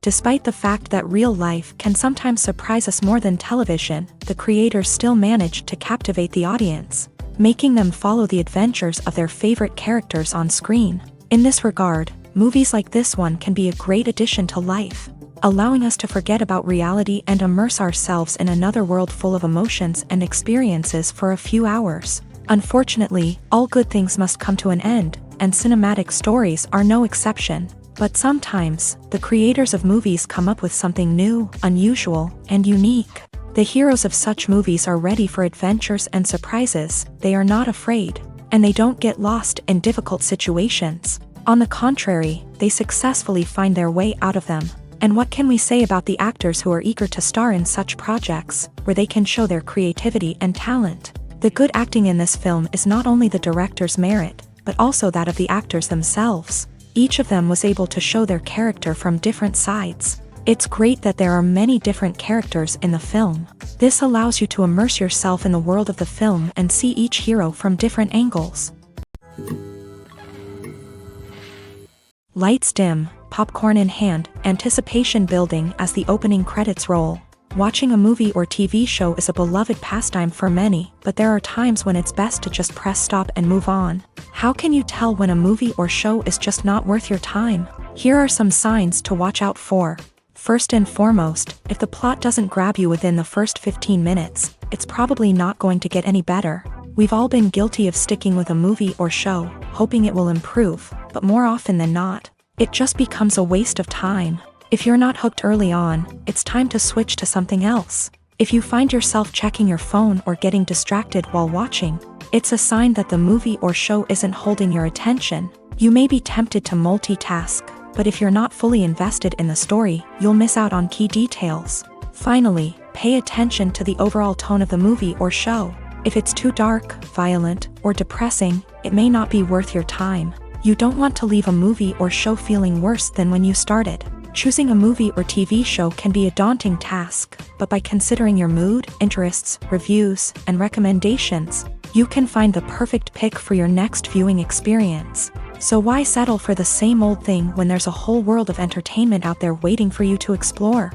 Despite the fact that real life can sometimes surprise us more than television, the creators still manage to captivate the audience, making them follow the adventures of their favorite characters on screen. In this regard, movies like this one can be a great addition to life, allowing us to forget about reality and immerse ourselves in another world full of emotions and experiences for a few hours. Unfortunately, all good things must come to an end, and cinematic stories are no exception. But sometimes, the creators of movies come up with something new, unusual, and unique. The heroes of such movies are ready for adventures and surprises, they are not afraid, and they don't get lost in difficult situations. On the contrary, they successfully find their way out of them. And what can we say about the actors who are eager to star in such projects, where they can show their creativity and talent? The good acting in this film is not only the director's merit, but also that of the actors themselves. Each of them was able to show their character from different sides. It's great that there are many different characters in the film. This allows you to immerse yourself in the world of the film and see each hero from different angles. Lights dim, popcorn in hand, anticipation building as the opening credits roll. Watching a movie or TV show is a beloved pastime for many, but there are times when it's best to just press stop and move on. How can you tell when a movie or show is just not worth your time? Here are some signs to watch out for. First and foremost, if the plot doesn't grab you within the first 15 minutes, it's probably not going to get any better. We've all been guilty of sticking with a movie or show, hoping it will improve, but more often than not, it just becomes a waste of time. If you're not hooked early on, it's time to switch to something else. If you find yourself checking your phone or getting distracted while watching, it's a sign that the movie or show isn't holding your attention. You may be tempted to multitask, but if you're not fully invested in the story, you'll miss out on key details. Finally, pay attention to the overall tone of the movie or show. If it's too dark, violent, or depressing, it may not be worth your time. You don't want to leave a movie or show feeling worse than when you started. Choosing a movie or TV show can be a daunting task, but by considering your mood, interests, reviews, and recommendations, you can find the perfect pick for your next viewing experience. So why settle for the same old thing when there's a whole world of entertainment out there waiting for you to explore?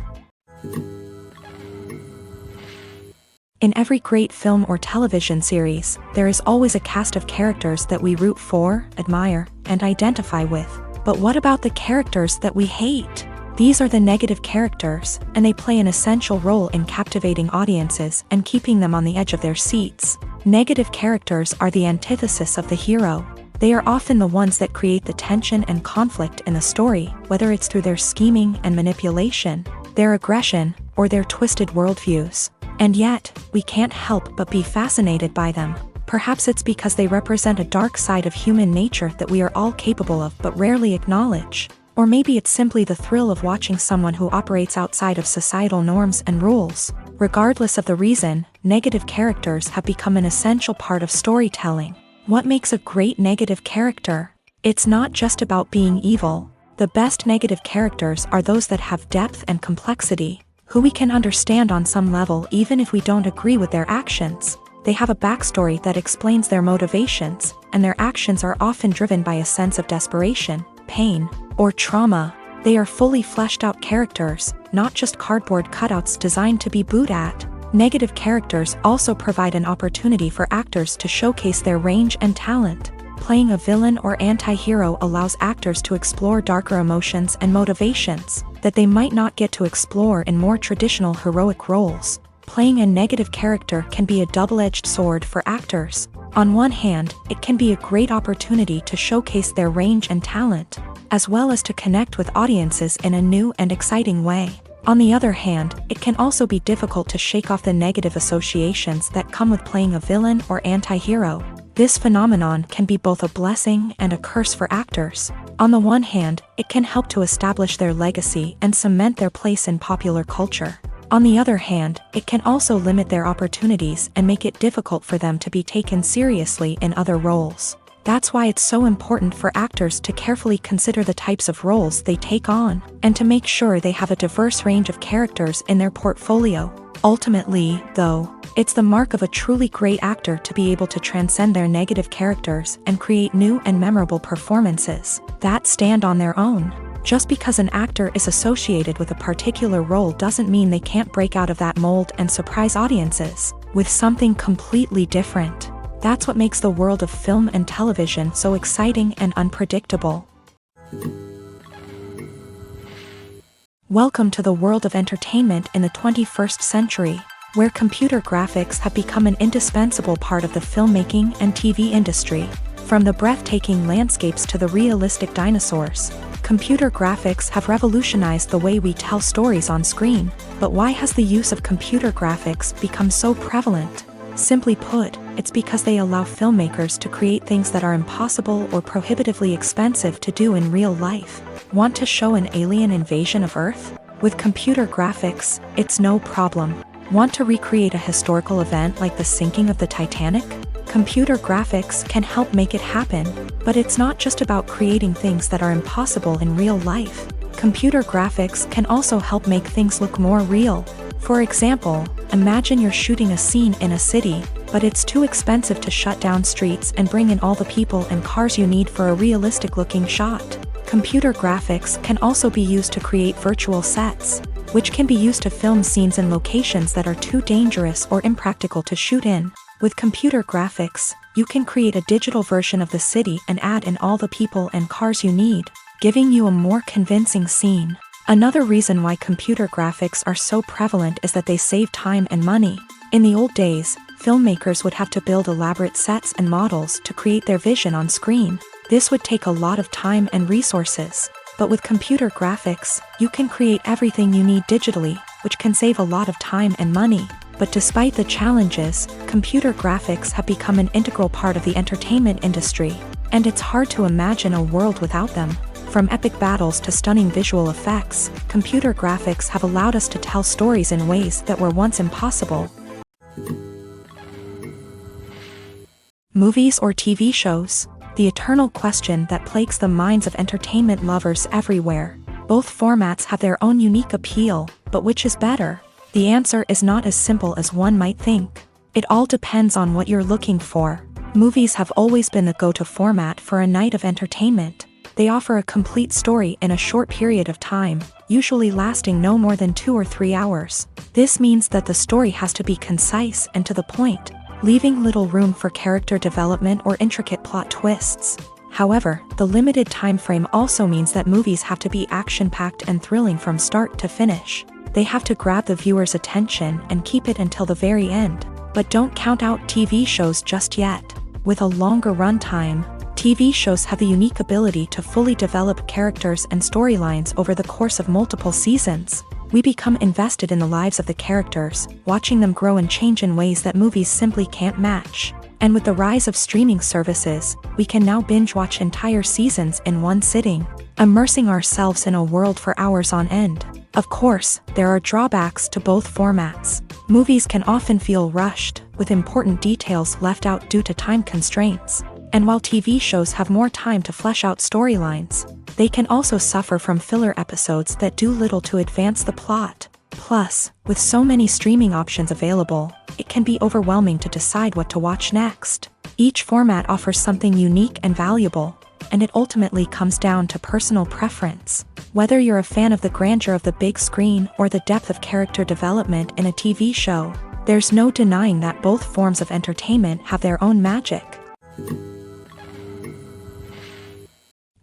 In every great film or television series, there is always a cast of characters that we root for, admire, and identify with. But what about the characters that we hate? These are the negative characters, and they play an essential role in captivating audiences and keeping them on the edge of their seats. Negative characters are the antithesis of the hero. They are often the ones that create the tension and conflict in the story, whether it's through their scheming and manipulation, their aggression, or their twisted worldviews. And yet, we can't help but be fascinated by them. Perhaps it's because they represent a dark side of human nature that we are all capable of but rarely acknowledge. Or maybe it's simply the thrill of watching someone who operates outside of societal norms and rules. Regardless of the reason, negative characters have become an essential part of storytelling. What makes a great negative character? It's not just about being evil. The best negative characters are those that have depth and complexity, who we can understand on some level even if we don't agree with their actions. They have a backstory that explains their motivations, and their actions are often driven by a sense of desperation, pain, or trauma. They are fully fleshed out characters, not just cardboard cutouts designed to be booed at. Negative characters also provide an opportunity for actors to showcase their range and talent. Playing a villain or anti-hero allows actors to explore darker emotions and motivations that they might not get to explore in more traditional heroic roles. Playing a negative character can be a double-edged sword for actors. On one hand, it can be a great opportunity to showcase their range and talent, as well as to connect with audiences in a new and exciting way. On the other hand, it can also be difficult to shake off the negative associations that come with playing a villain or anti-hero. This phenomenon can be both a blessing and a curse for actors. On the one hand, it can help to establish their legacy and cement their place in popular culture. On the other hand, it can also limit their opportunities and make it difficult for them to be taken seriously in other roles. That's why it's so important for actors to carefully consider the types of roles they take on, and to make sure they have a diverse range of characters in their portfolio. Ultimately, though, it's the mark of a truly great actor to be able to transcend their negative characters and create new and memorable performances that stand on their own. Just because an actor is associated with a particular role doesn't mean they can't break out of that mold and surprise audiences with something completely different. That's what makes the world of film and television so exciting and unpredictable. Welcome to the world of entertainment in the 21st century, where computer graphics have become an indispensable part of the filmmaking and TV industry. From the breathtaking landscapes to the realistic dinosaurs, computer graphics have revolutionized the way we tell stories on screen. But why has the use of computer graphics become so prevalent? Simply put, it's because they allow filmmakers to create things that are impossible or prohibitively expensive to do in real life. Want to show an alien invasion of Earth? With computer graphics, it's no problem. Want to recreate a historical event like the sinking of the Titanic? Computer graphics can help make it happen, but it's not just about creating things that are impossible in real life. Computer graphics can also help make things look more real. For example, imagine you're shooting a scene in a city, but it's too expensive to shut down streets and bring in all the people and cars you need for a realistic-looking shot. Computer graphics can also be used to create virtual sets, which can be used to film scenes in locations that are too dangerous or impractical to shoot in. With computer graphics, you can create a digital version of the city and add in all the people and cars you need, giving you a more convincing scene. Another reason why computer graphics are so prevalent is that they save time and money. In the old days, filmmakers would have to build elaborate sets and models to create their vision on screen. This would take a lot of time and resources. But with computer graphics, you can create everything you need digitally, which can save a lot of time and money. But despite the challenges, computer graphics have become an integral part of the entertainment industry, and it's hard to imagine a world without them. From epic battles to stunning visual effects, computer graphics have allowed us to tell stories in ways that were once impossible. Movies or TV shows? The eternal question that plagues the minds of entertainment lovers everywhere. Both formats have their own unique appeal, but which is better? The answer is not as simple as one might think. It all depends on what you're looking for. Movies have always been the go-to format for a night of entertainment. They offer a complete story in a short period of time, usually lasting no more than 2 or 3 hours. This means that the story has to be concise and to the point, leaving little room for character development or intricate plot twists. However, the limited time frame also means that movies have to be action-packed and thrilling from start to finish. They have to grab the viewer's attention and keep it until the very end. But don't count out TV shows just yet. With a longer runtime, TV shows have the unique ability to fully develop characters and storylines over the course of multiple seasons. We become invested in the lives of the characters, watching them grow and change in ways that movies simply can't match. And with the rise of streaming services, we can now binge-watch entire seasons in one sitting, immersing ourselves in a world for hours on end. Of course, there are drawbacks to both formats. Movies can often feel rushed, with important details left out due to time constraints. And while TV shows have more time to flesh out storylines, they can also suffer from filler episodes that do little to advance the plot. Plus, with so many streaming options available, it can be overwhelming to decide what to watch next. Each format offers something unique and valuable, and it ultimately comes down to personal preference. Whether you're a fan of the grandeur of the big screen or the depth of character development in a TV show, there's no denying that both forms of entertainment have their own magic.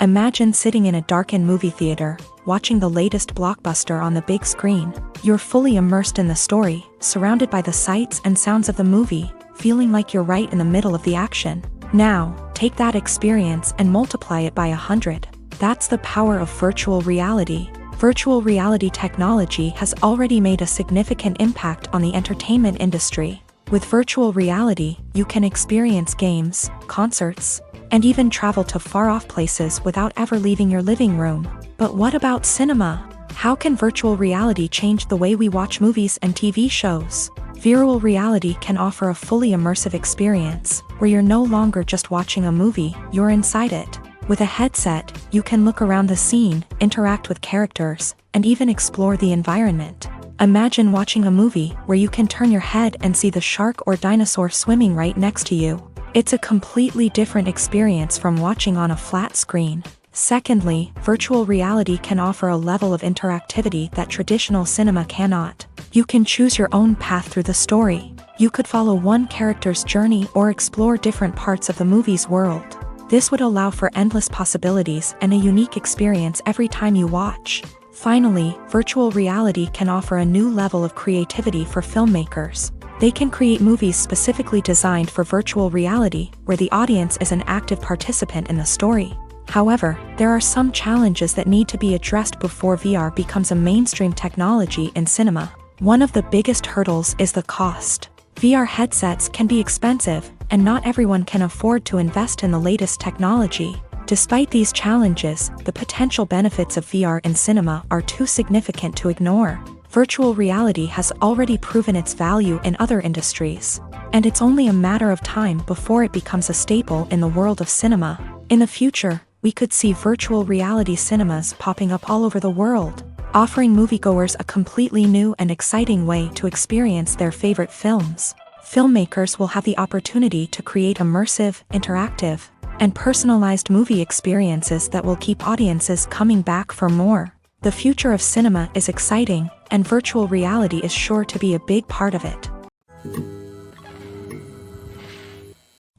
Imagine sitting in a darkened movie theater, watching the latest blockbuster on the big screen. You're fully immersed in the story, surrounded by the sights and sounds of the movie, feeling like you're right in the middle of the action. Now, take that experience and multiply it by 100. That's the power of virtual reality. Virtual reality technology has already made a significant impact on the entertainment industry. With virtual reality, you can experience games, concerts, and even travel to far-off places without ever leaving your living room. But what about cinema? How can virtual reality change the way we watch movies and TV shows? Virtual reality can offer a fully immersive experience, where you're no longer just watching a movie, you're inside it. With a headset, you can look around the scene, interact with characters, and even explore the environment. Imagine watching a movie where you can turn your head and see the shark or dinosaur swimming right next to you. It's a completely different experience from watching on a flat screen. Secondly, virtual reality can offer a level of interactivity that traditional cinema cannot. You can choose your own path through the story. You could follow one character's journey or explore different parts of the movie's world. This would allow for endless possibilities and a unique experience every time you watch. Finally, virtual reality can offer a new level of creativity for filmmakers. They can create movies specifically designed for virtual reality, where the audience is an active participant in the story. However, there are some challenges that need to be addressed before VR becomes a mainstream technology in cinema. One of the biggest hurdles is the cost. VR headsets can be expensive, and not everyone can afford to invest in the latest technology. Despite these challenges, the potential benefits of VR in cinema are too significant to ignore. Virtual reality has already proven its value in other industries, and it's only a matter of time before it becomes a staple in the world of cinema. In the future, we could see virtual reality cinemas popping up all over the world, offering moviegoers a completely new and exciting way to experience their favorite films. Filmmakers will have the opportunity to create immersive, interactive, and personalized movie experiences that will keep audiences coming back for more. The future of cinema is exciting, and virtual reality is sure to be a big part of it.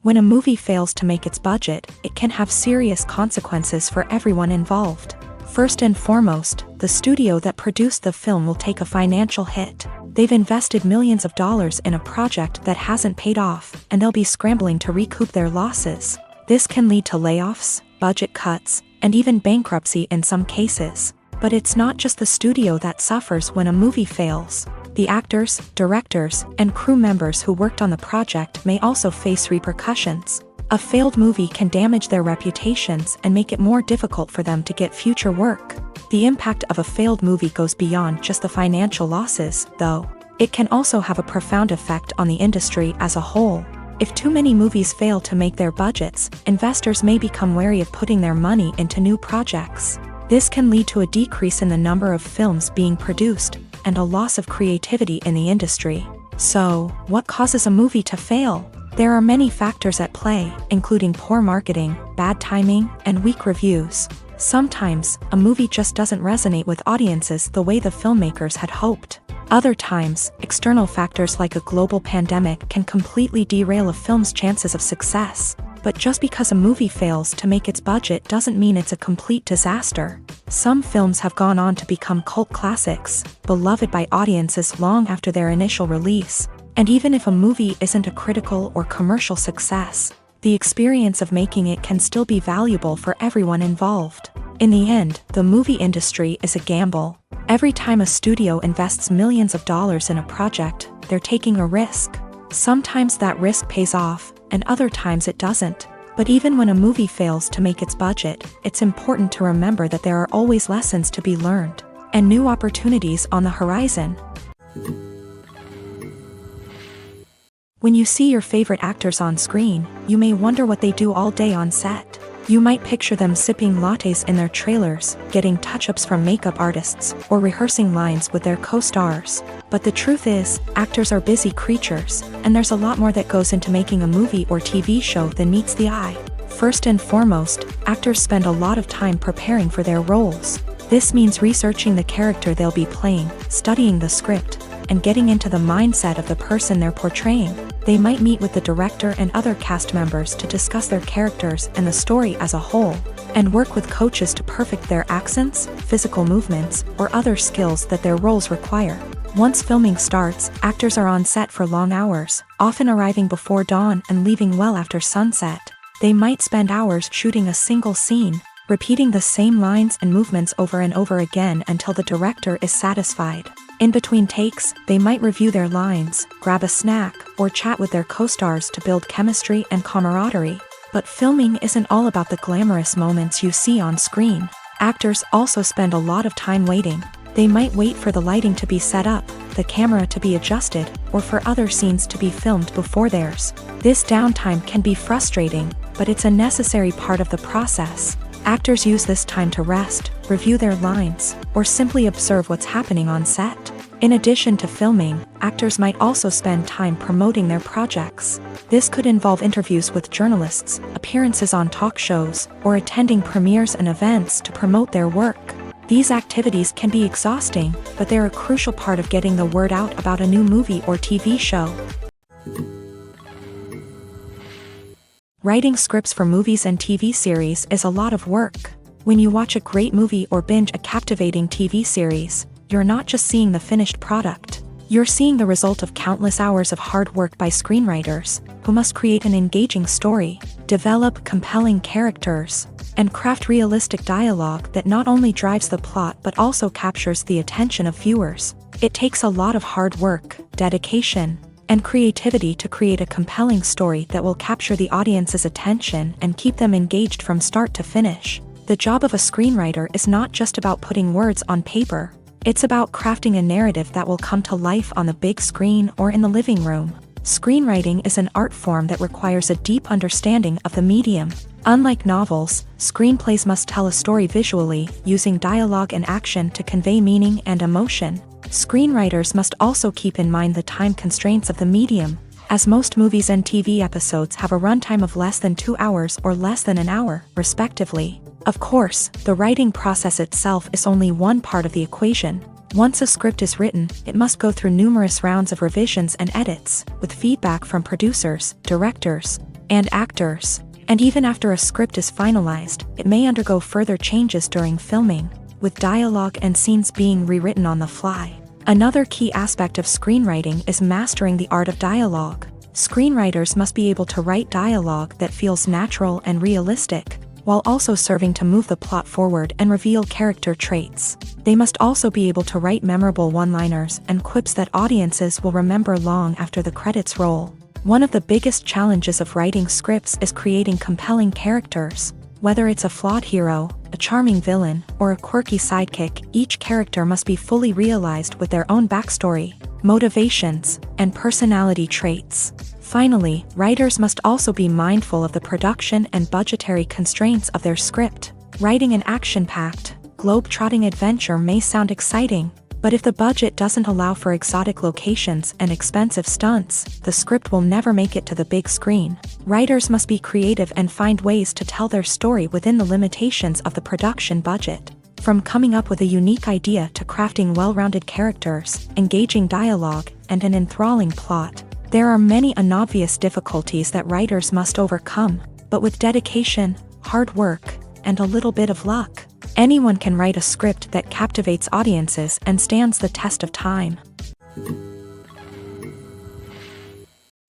When a movie fails to make its budget, it can have serious consequences for everyone involved. First and foremost, the studio that produced the film will take a financial hit. They've invested millions of dollars in a project that hasn't paid off, and they'll be scrambling to recoup their losses. This can lead to layoffs, budget cuts, and even bankruptcy in some cases. But it's not just the studio that suffers when a movie fails. The actors, directors, and crew members who worked on the project may also face repercussions. A failed movie can damage their reputations and make it more difficult for them to get future work. The impact of a failed movie goes beyond just the financial losses, though. It can also have a profound effect on the industry as a whole. If too many movies fail to make their budgets, investors may become wary of putting their money into new projects. This can lead to a decrease in the number of films being produced, and a loss of creativity in the industry. So, what causes a movie to fail? There are many factors at play, including poor marketing, bad timing, and weak reviews. Sometimes, a movie just doesn't resonate with audiences the way the filmmakers had hoped. Other times, external factors like a global pandemic can completely derail a film's chances of success. But just because a movie fails to make its budget doesn't mean it's a complete disaster. Some films have gone on to become cult classics, beloved by audiences long after their initial release. And even if a movie isn't a critical or commercial success, the experience of making it can still be valuable for everyone involved. In the end, the movie industry is a gamble. Every time a studio invests millions of dollars in a project, they're taking a risk. Sometimes that risk pays off, and other times it doesn't. But even when a movie fails to make its budget, it's important to remember that there are always lessons to be learned, and new opportunities on the horizon. When you see your favorite actors on screen, you may wonder what they do all day on set. You might picture them sipping lattes in their trailers, getting touch-ups from makeup artists, or rehearsing lines with their co-stars. But the truth is, actors are busy creatures, and there's a lot more that goes into making a movie or TV show than meets the eye. First and foremost, actors spend a lot of time preparing for their roles. This means researching the character they'll be playing, studying the script, and getting into the mindset of the person they're portraying. They might meet with the director and other cast members to discuss their characters and the story as a whole, and work with coaches to perfect their accents, physical movements, or other skills that their roles require. Once filming starts, actors are on set for long hours, often arriving before dawn and leaving well after sunset. They might spend hours shooting a single scene, repeating the same lines and movements over and over again until the director is satisfied. In between takes, they might review their lines, grab a snack, or chat with their co-stars to build chemistry and camaraderie. But filming isn't all about the glamorous moments you see on screen. Actors also spend a lot of time waiting. They might wait for the lighting to be set up, the camera to be adjusted, or for other scenes to be filmed before theirs. This downtime can be frustrating, but it's a necessary part of the process. Actors use this time to rest, review their lines, or simply observe what's happening on set. In addition to filming, actors might also spend time promoting their projects. This could involve interviews with journalists, appearances on talk shows, or attending premieres and events to promote their work. These activities can be exhausting, but they're a crucial part of getting the word out about a new movie or TV show. Writing scripts for movies and TV series is a lot of work. When you watch a great movie or binge a captivating TV series, you're not just seeing the finished product. You're seeing the result of countless hours of hard work by screenwriters, who must create an engaging story, develop compelling characters, and craft realistic dialogue that not only drives the plot but also captures the attention of viewers. It takes a lot of hard work, dedication, and creativity to create a compelling story that will capture the audience's attention and keep them engaged from start to finish. The job of a screenwriter is not just about putting words on paper. It's about crafting a narrative that will come to life on the big screen or in the living room. Screenwriting is an art form that requires a deep understanding of the medium. Unlike novels, screenplays must tell a story visually, using dialogue and action to convey meaning and emotion. Screenwriters must also keep in mind the time constraints of the medium, as most movies and TV episodes have a runtime of less than 2 hours or less than an hour, respectively. Of course, the writing process itself is only one part of the equation. Once a script is written, it must go through numerous rounds of revisions and edits, with feedback from producers, directors, and actors. And even after a script is finalized, it may undergo further changes during filming, with dialogue and scenes being rewritten on the fly. Another key aspect of screenwriting is mastering the art of dialogue. Screenwriters must be able to write dialogue that feels natural and realistic, while also serving to move the plot forward and reveal character traits. They must also be able to write memorable one-liners and quips that audiences will remember long after the credits roll. One of the biggest challenges of writing scripts is creating compelling characters. Whether it's a flawed hero, a charming villain, or a quirky sidekick, each character must be fully realized with their own backstory, motivations, and personality traits. Finally, writers must also be mindful of the production and budgetary constraints of their script. Writing an action-packed, globe-trotting adventure may sound exciting, but if the budget doesn't allow for exotic locations and expensive stunts, the script will never make it to the big screen. Writers must be creative and find ways to tell their story within the limitations of the production budget. From coming up with a unique idea to crafting well-rounded characters, engaging dialogue, and an enthralling plot, there are many unobvious difficulties that writers must overcome, but with dedication, hard work, and a little bit of luck, anyone can write a script that captivates audiences and stands the test of time.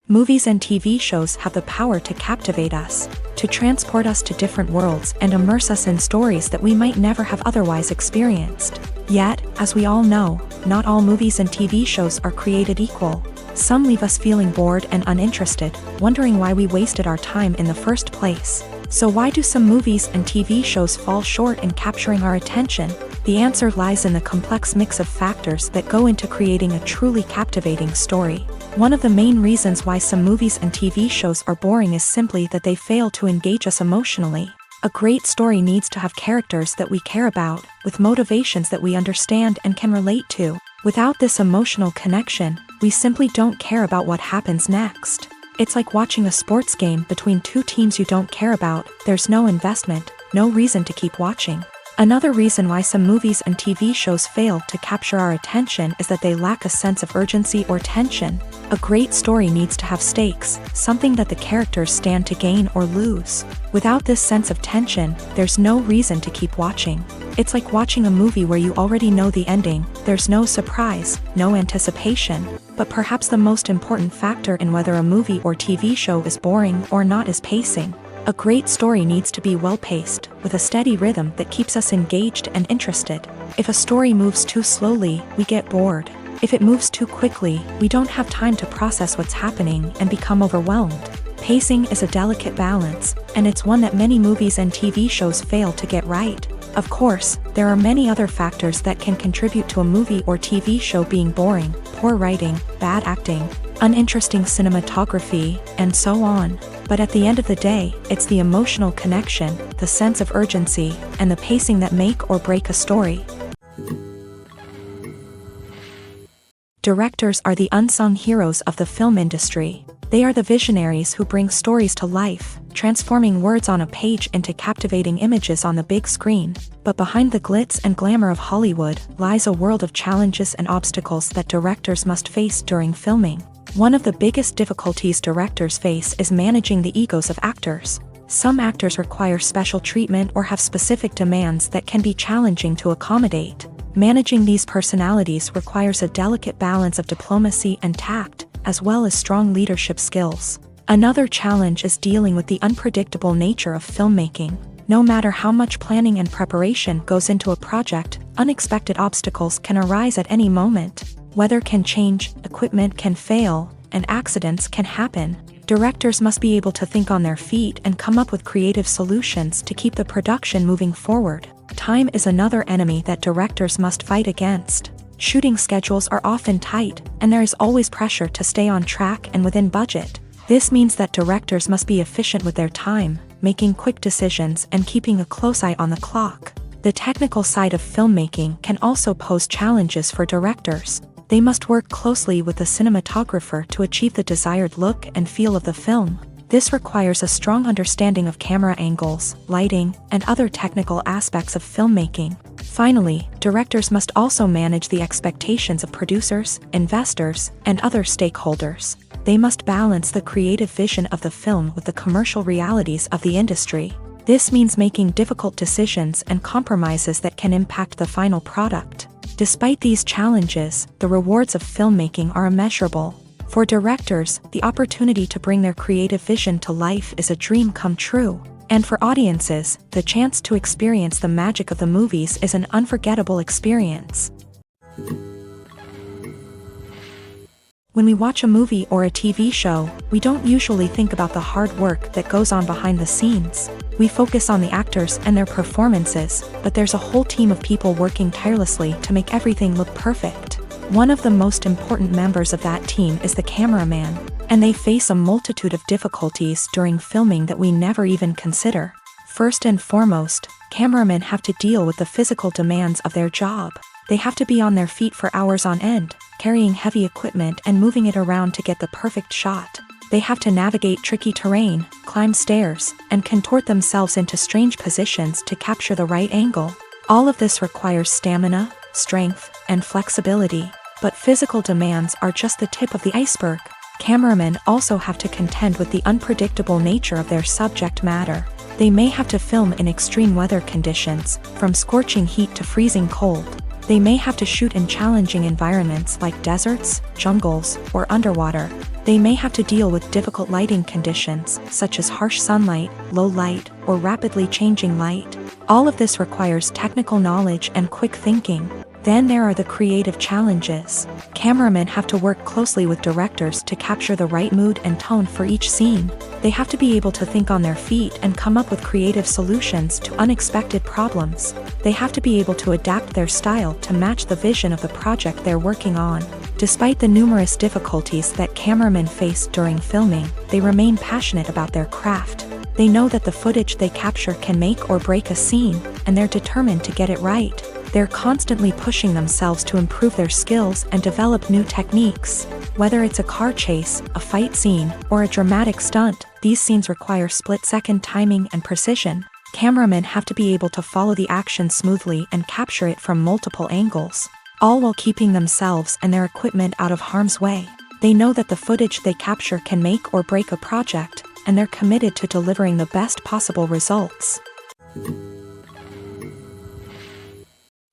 Movies and TV shows have the power to captivate us, to transport us to different worlds and immerse us in stories that we might never have otherwise experienced. Yet, as we all know, not all movies and TV shows are created equal. Some leave us feeling bored and uninterested, wondering why we wasted our time in the first place. So why do some movies and TV shows fall short in capturing our attention? The answer lies in the complex mix of factors that go into creating a truly captivating story. One of the main reasons why some movies and TV shows are boring is simply that they fail to engage us emotionally. A great story needs to have characters that we care about, with motivations that we understand and can relate to. Without this emotional connection, we simply don't care about what happens next. It's like watching a sports game between two teams you don't care about. There's no investment, no reason to keep watching. Another reason why some movies and TV shows fail to capture our attention is that they lack a sense of urgency or tension. A great story needs to have stakes, something that the characters stand to gain or lose. Without this sense of tension, there's no reason to keep watching. It's like watching a movie where you already know the ending. There's no surprise, no anticipation. But perhaps the most important factor in whether a movie or TV show is boring or not is pacing. A great story needs to be well-paced, with a steady rhythm that keeps us engaged and interested. If a story moves too slowly, we get bored. If it moves too quickly, we don't have time to process what's happening and become overwhelmed. Pacing is a delicate balance, and it's one that many movies and TV shows fail to get right. Of course, there are many other factors that can contribute to a movie or TV show being boring: poor writing, bad acting, uninteresting cinematography, and so on. But at the end of the day, it's the emotional connection, the sense of urgency, and the pacing that make or break a story. Directors are the unsung heroes of the film industry. They are the visionaries who bring stories to life, transforming words on a page into captivating images on the big screen. But behind the glitz and glamour of Hollywood lies a world of challenges and obstacles that directors must face during filming. One of the biggest difficulties directors face is managing the egos of actors. Some actors require special treatment or have specific demands that can be challenging to accommodate. Managing these personalities requires a delicate balance of diplomacy and tact, as well as strong leadership skills. Another challenge is dealing with the unpredictable nature of filmmaking. No matter how much planning and preparation goes into a project, unexpected obstacles can arise at any moment. Weather can change, equipment can fail, and accidents can happen. Directors must be able to think on their feet and come up with creative solutions to keep the production moving forward. Time is another enemy that directors must fight against. Shooting schedules are often tight, and there is always pressure to stay on track and within budget. This means that directors must be efficient with their time, making quick decisions and keeping a close eye on the clock. The technical side of filmmaking can also pose challenges for directors. They must work closely with the cinematographer to achieve the desired look and feel of the film. This requires a strong understanding of camera angles, lighting, and other technical aspects of filmmaking. Finally, directors must also manage the expectations of producers, investors, and other stakeholders. They must balance the creative vision of the film with the commercial realities of the industry. This means making difficult decisions and compromises that can impact the final product. Despite these challenges, the rewards of filmmaking are immeasurable. For directors, the opportunity to bring their creative vision to life is a dream come true. And for audiences, the chance to experience the magic of the movies is an unforgettable experience. When we watch a movie or a TV show, we don't usually think about the hard work that goes on behind the scenes. We focus on the actors and their performances, but there's a whole team of people working tirelessly to make everything look perfect. One of the most important members of that team is the cameraman, and they face a multitude of difficulties during filming that we never even consider. First and foremost, cameramen have to deal with the physical demands of their job. They have to be on their feet for hours on end, carrying heavy equipment and moving it around to get the perfect shot. They have to navigate tricky terrain, climb stairs, and contort themselves into strange positions to capture the right angle. All of this requires stamina, strength, and flexibility. But physical demands are just the tip of the iceberg. Cameramen also have to contend with the unpredictable nature of their subject matter. They may have to film in extreme weather conditions, from scorching heat to freezing cold. They may have to shoot in challenging environments like deserts, jungles, or underwater. They may have to deal with difficult lighting conditions, such as harsh sunlight, low light, or rapidly changing light. All of this requires technical knowledge and quick thinking. Then there are the creative challenges. Cameramen have to work closely with directors to capture the right mood and tone for each scene. They have to be able to think on their feet and come up with creative solutions to unexpected problems. They have to be able to adapt their style to match the vision of the project they're working on. Despite the numerous difficulties that cameramen face during filming, they remain passionate about their craft. They know that the footage they capture can make or break a scene, and they're determined to get it right. They're constantly pushing themselves to improve their skills and develop new techniques. Whether it's a car chase, a fight scene, or a dramatic stunt, these scenes require split-second timing and precision. Cameramen have to be able to follow the action smoothly and capture it from multiple angles, all while keeping themselves and their equipment out of harm's way. They know that the footage they capture can make or break a project, and they're committed to delivering the best possible results.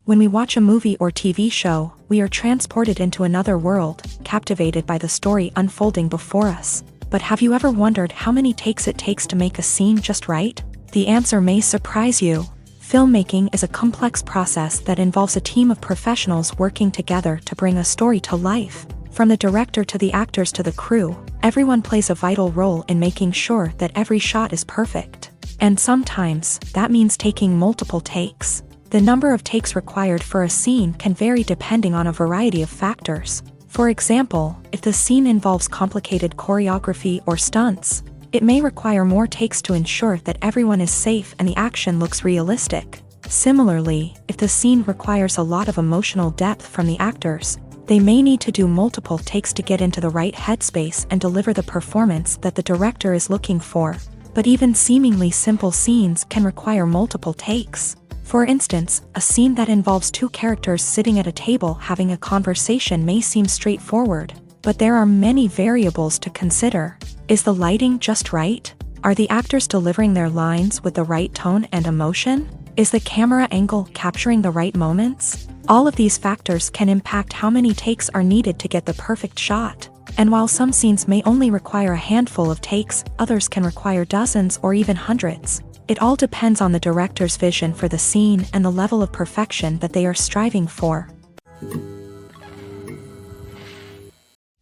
When we watch a movie or TV show, we are transported into another world, captivated by the story unfolding before us. But have you ever wondered how many takes it takes to make a scene just right? The answer may surprise you. Filmmaking is a complex process that involves a team of professionals working together to bring a story to life. From the director to the actors to the crew, everyone plays a vital role in making sure that every shot is perfect. And sometimes, that means taking multiple takes. The number of takes required for a scene can vary depending on a variety of factors. For example, if the scene involves complicated choreography or stunts, it may require more takes to ensure that everyone is safe and the action looks realistic. Similarly, if the scene requires a lot of emotional depth from the actors, They may need to do multiple takes to get into the right headspace and deliver the performance that the director is looking for. But even seemingly simple scenes can require multiple takes. For instance, a scene that involves two characters sitting at a table having a conversation may seem straightforward, but there are many variables to consider. Is the lighting just right? Are the actors delivering their lines with the right tone and emotion? Is the camera angle capturing the right moments? All of these factors can impact how many takes are needed to get the perfect shot. And while some scenes may only require a handful of takes, others can require dozens or even hundreds. It all depends on the director's vision for the scene and the level of perfection that they are striving for.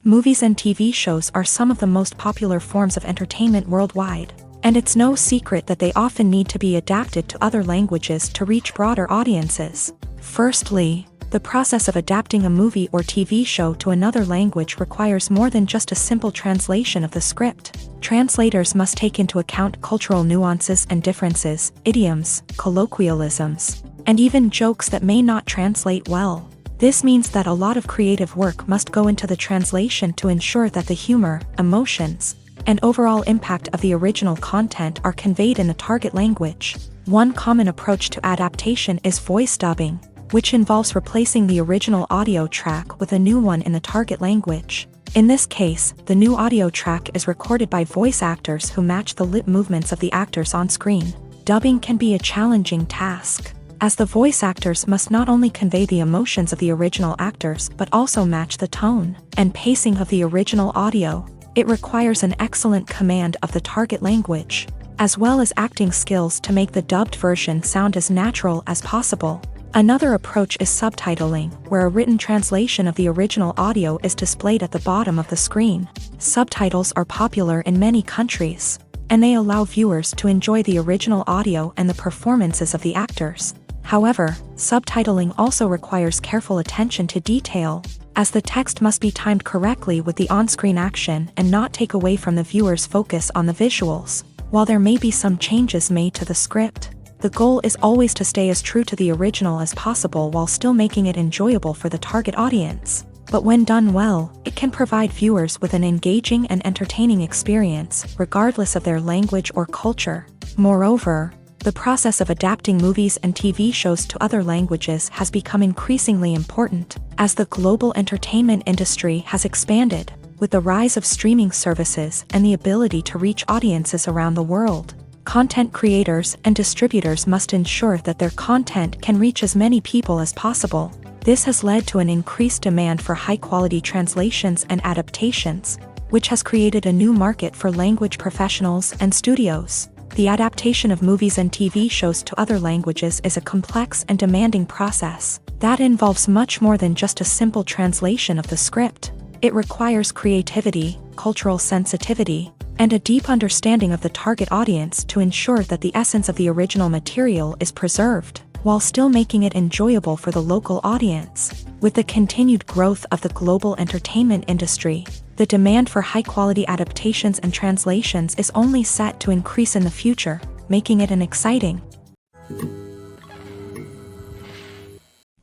Movies and TV shows are some of the most popular forms of entertainment worldwide, and it's no secret that they often need to be adapted to other languages to reach broader audiences. Firstly, the process of adapting a movie or TV show to another language requires more than just a simple translation of the script. Translators must take into account cultural nuances and differences, idioms, colloquialisms, and even jokes that may not translate well. This means that a lot of creative work must go into the translation to ensure that the humor, emotions, and overall impact of the original content are conveyed in the target language. One common approach to adaptation is voice dubbing, which involves replacing the original audio track with a new one in the target language. In this case, the new audio track is recorded by voice actors who match the lip movements of the actors on screen. Dubbing can be a challenging task, as the voice actors must not only convey the emotions of the original actors but also match the tone and pacing of the original audio. It requires an excellent command of the target language, as well as acting skills to make the dubbed version sound as natural as possible. Another approach is subtitling, where a written translation of the original audio is displayed at the bottom of the screen. Subtitles are popular in many countries, and they allow viewers to enjoy the original audio and the performances of the actors. However, subtitling also requires careful attention to detail, as the text must be timed correctly with the on-screen action and not take away from the viewer's focus on the visuals. While there may be some changes made to the script, the goal is always to stay as true to the original as possible while still making it enjoyable for the target audience. But when done well, it can provide viewers with an engaging and entertaining experience, regardless of their language or culture. Moreover, the process of adapting movies and TV shows to other languages has become increasingly important, as the global entertainment industry has expanded, with the rise of streaming services and the ability to reach audiences around the world. Content creators and distributors must ensure that their content can reach as many people as possible. This has led to an increased demand for high-quality translations and adaptations, which has created a new market for language professionals and studios. The adaptation of movies and TV shows to other languages is a complex and demanding process that involves much more than just a simple translation of the script. It requires creativity, cultural sensitivity, and a deep understanding of the target audience to ensure that the essence of the original material is preserved, while still making it enjoyable for the local audience. With the continued growth of the global entertainment industry, the demand for high-quality adaptations and translations is only set to increase in the future, making it an exciting.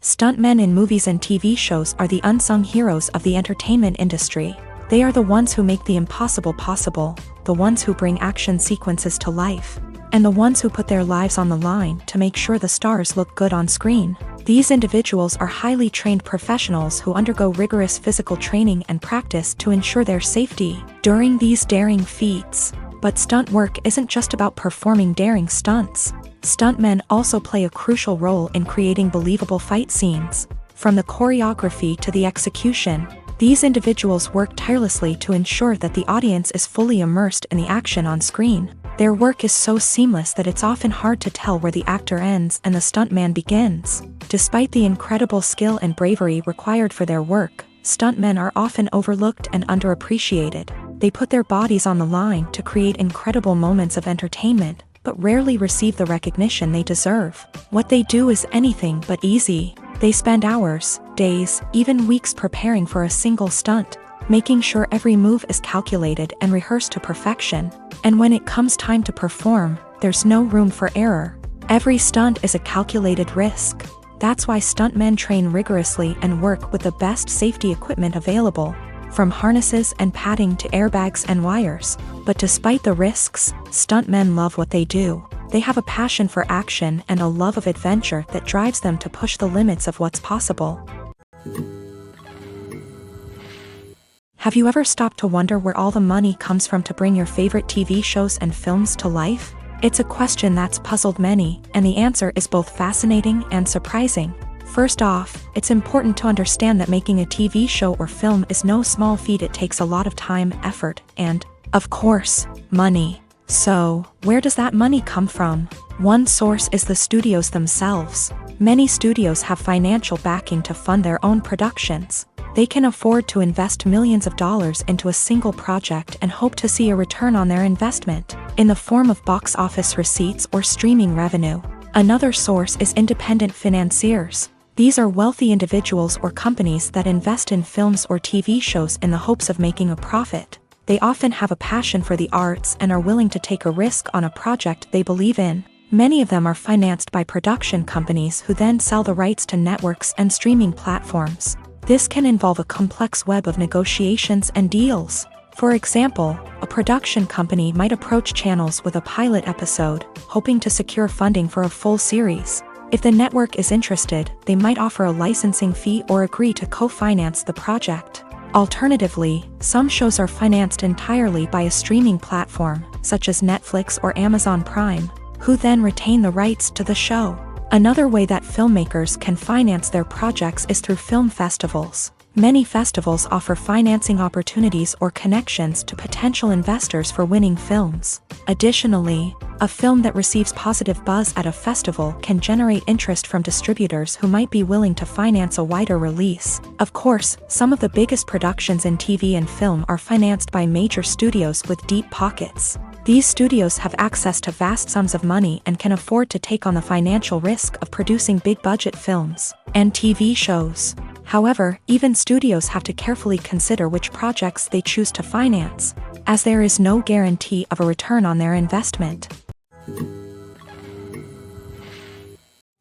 Stuntmen in movies and TV shows are the unsung heroes of the entertainment industry. They are the ones who make the impossible possible, the ones who bring action sequences to life, and the ones who put their lives on the line to make sure the stars look good on screen. These individuals are highly trained professionals who undergo rigorous physical training and practice to ensure their safety during these daring feats. But stunt work isn't just about performing daring stunts. Stuntmen also play a crucial role in creating believable fight scenes. From the choreography to the execution, these individuals work tirelessly to ensure that the audience is fully immersed in the action on screen. Their work is so seamless that it's often hard to tell where the actor ends and the stuntman begins. Despite the incredible skill and bravery required for their work, stuntmen are often overlooked and underappreciated. They put their bodies on the line to create incredible moments of entertainment, but rarely receive the recognition they deserve. What they do is anything but easy. They spend hours, days, even weeks preparing for a single stunt, making sure every move is calculated and rehearsed to perfection. And when it comes time to perform, there's no room for error. Every stunt is a calculated risk. That's why stuntmen train rigorously and work with the best safety equipment available, from harnesses and padding to airbags and wires. But despite the risks, stuntmen love what they do. They have a passion for action and a love of adventure that drives them to push the limits of what's possible. Have you ever stopped to wonder where all the money comes from to bring your favorite TV shows and films to life? It's a question that's puzzled many, and the answer is both fascinating and surprising. First off, it's important to understand that making a TV show or film is no small feat. It takes a lot of time, effort, and, of course, money. So, where does that money come from? One source is the studios themselves. Many studios have financial backing to fund their own productions. They can afford to invest millions of dollars into a single project and hope to see a return on their investment, in the form of box office receipts or streaming revenue. Another source is independent financiers. These are wealthy individuals or companies that invest in films or TV shows in the hopes of making a profit. They often have a passion for the arts and are willing to take a risk on a project they believe in. Many of them are financed by production companies who then sell the rights to networks and streaming platforms. This can involve a complex web of negotiations and deals. For example, a production company might approach channels with a pilot episode, hoping to secure funding for a full series. If the network is interested, they might offer a licensing fee or agree to co-finance the project. Alternatively, some shows are financed entirely by a streaming platform, such as Netflix or Amazon Prime, who then retain the rights to the show. Another way that filmmakers can finance their projects is through film festivals. Many festivals offer financing opportunities or connections to potential investors for winning films. Additionally, a film that receives positive buzz at a festival can generate interest from distributors who might be willing to finance a wider release. Of course, some of the biggest productions in TV and film are financed by major studios with deep pockets. These studios have access to vast sums of money and can afford to take on the financial risk of producing big-budget films and TV shows. However, even studios have to carefully consider which projects they choose to finance, as there is no guarantee of a return on their investment.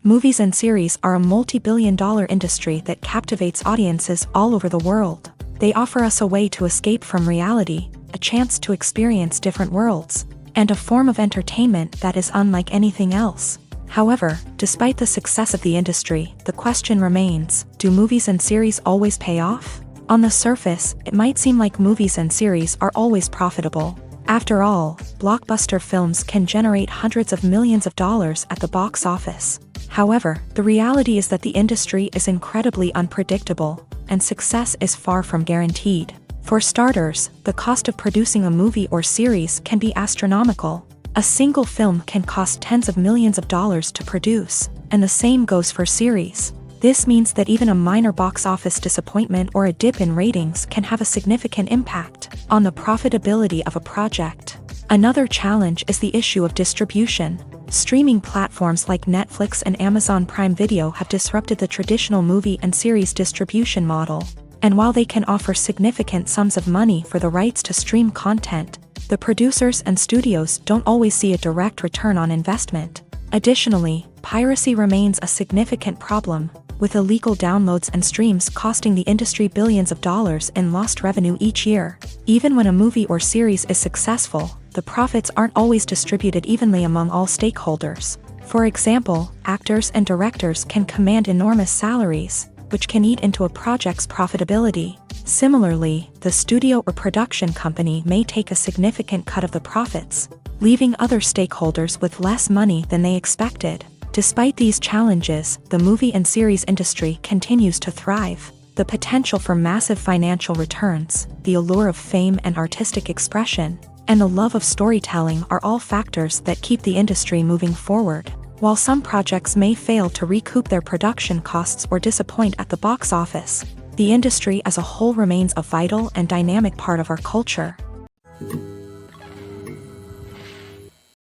Movies and series are a multi-billion-dollar industry that captivates audiences all over the world. They offer us a way to escape from reality, a chance to experience different worlds, and a form of entertainment that is unlike anything else. However, despite the success of the industry, the question remains, do movies and series always pay off? On the surface, it might seem like movies and series are always profitable. After all, blockbuster films can generate hundreds of millions of dollars at the box office. However, the reality is that the industry is incredibly unpredictable, and success is far from guaranteed. For starters, the cost of producing a movie or series can be astronomical. A single film can cost tens of millions of dollars to produce, and the same goes for series. This means that even a minor box office disappointment or a dip in ratings can have a significant impact on the profitability of a project. Another challenge is the issue of distribution. Streaming platforms like Netflix and Amazon Prime Video have disrupted the traditional movie and series distribution model. And while they can offer significant sums of money for the rights to stream content, the producers and studios don't always see a direct return on investment. Additionally, piracy remains a significant problem, with illegal downloads and streams costing the industry billions of dollars in lost revenue each year. Even when a movie or series is successful, the profits aren't always distributed evenly among all stakeholders. For example, actors and directors can command enormous salaries, which can eat into a project's profitability. Similarly, the studio or production company may take a significant cut of the profits, leaving other stakeholders with less money than they expected. Despite these challenges, the movie and series industry continues to thrive. The potential for massive financial returns, the allure of fame and artistic expression, and the love of storytelling are all factors that keep the industry moving forward. While some projects may fail to recoup their production costs or disappoint at the box office, the industry as a whole remains a vital and dynamic part of our culture.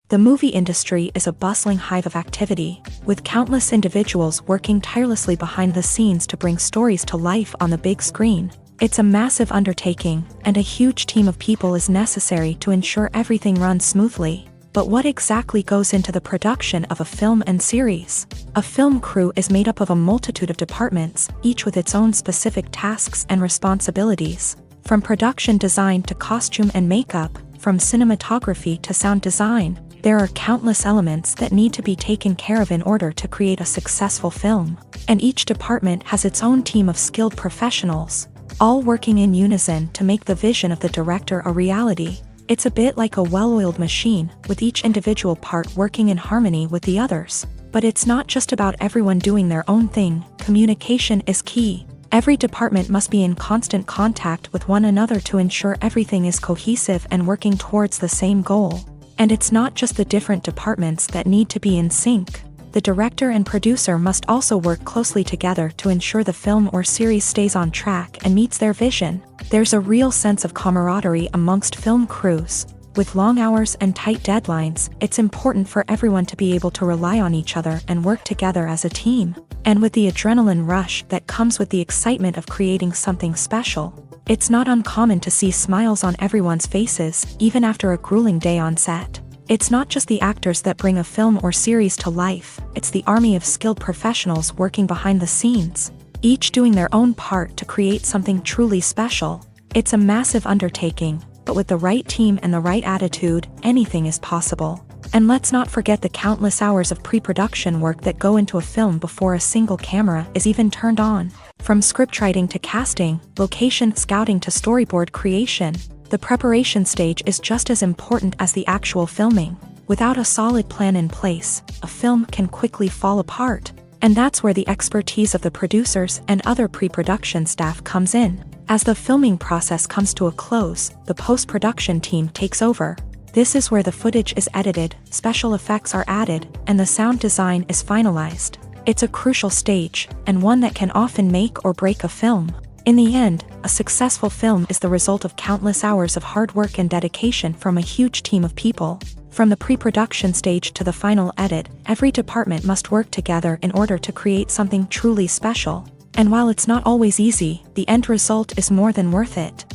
The movie industry is a bustling hive of activity, with countless individuals working tirelessly behind the scenes to bring stories to life on the big screen. It's a massive undertaking, and a huge team of people is necessary to ensure everything runs smoothly. But what exactly goes into the production of a film and series? A film crew is made up of a multitude of departments, each with its own specific tasks and responsibilities. From production design to costume and makeup, from cinematography to sound design, there are countless elements that need to be taken care of in order to create a successful film. And each department has its own team of skilled professionals, all working in unison to make the vision of the director a reality. It's a bit like a well-oiled machine, with each individual part working in harmony with the others. But it's not just about everyone doing their own thing. Communication is key. Every department must be in constant contact with one another to ensure everything is cohesive and working towards the same goal. And it's not just the different departments that need to be in sync. The director and producer must also work closely together to ensure the film or series stays on track and meets their vision. There's a real sense of camaraderie amongst film crews. With long hours and tight deadlines, it's important for everyone to be able to rely on each other and work together as a team. And with the adrenaline rush that comes with the excitement of creating something special, it's not uncommon to see smiles on everyone's faces, even after a grueling day on set. It's not just the actors that bring a film or series to life, it's the army of skilled professionals working behind the scenes, each doing their own part to create something truly special. It's a massive undertaking, but with the right team and the right attitude, anything is possible. And let's not forget the countless hours of pre-production work that go into a film before a single camera is even turned on. From scriptwriting to casting, location scouting to storyboard creation, the preparation stage is just as important as the actual filming. Without a solid plan in place, a film can quickly fall apart. And that's where the expertise of the producers and other pre-production staff comes in. As the filming process comes to a close, the post-production team takes over. This is where the footage is edited, special effects are added, and the sound design is finalized. It's a crucial stage, and one that can often make or break a film. In the end, a successful film is the result of countless hours of hard work and dedication from a huge team of people. From the pre-production stage to the final edit, every department must work together in order to create something truly special. And while it's not always easy, the end result is more than worth it.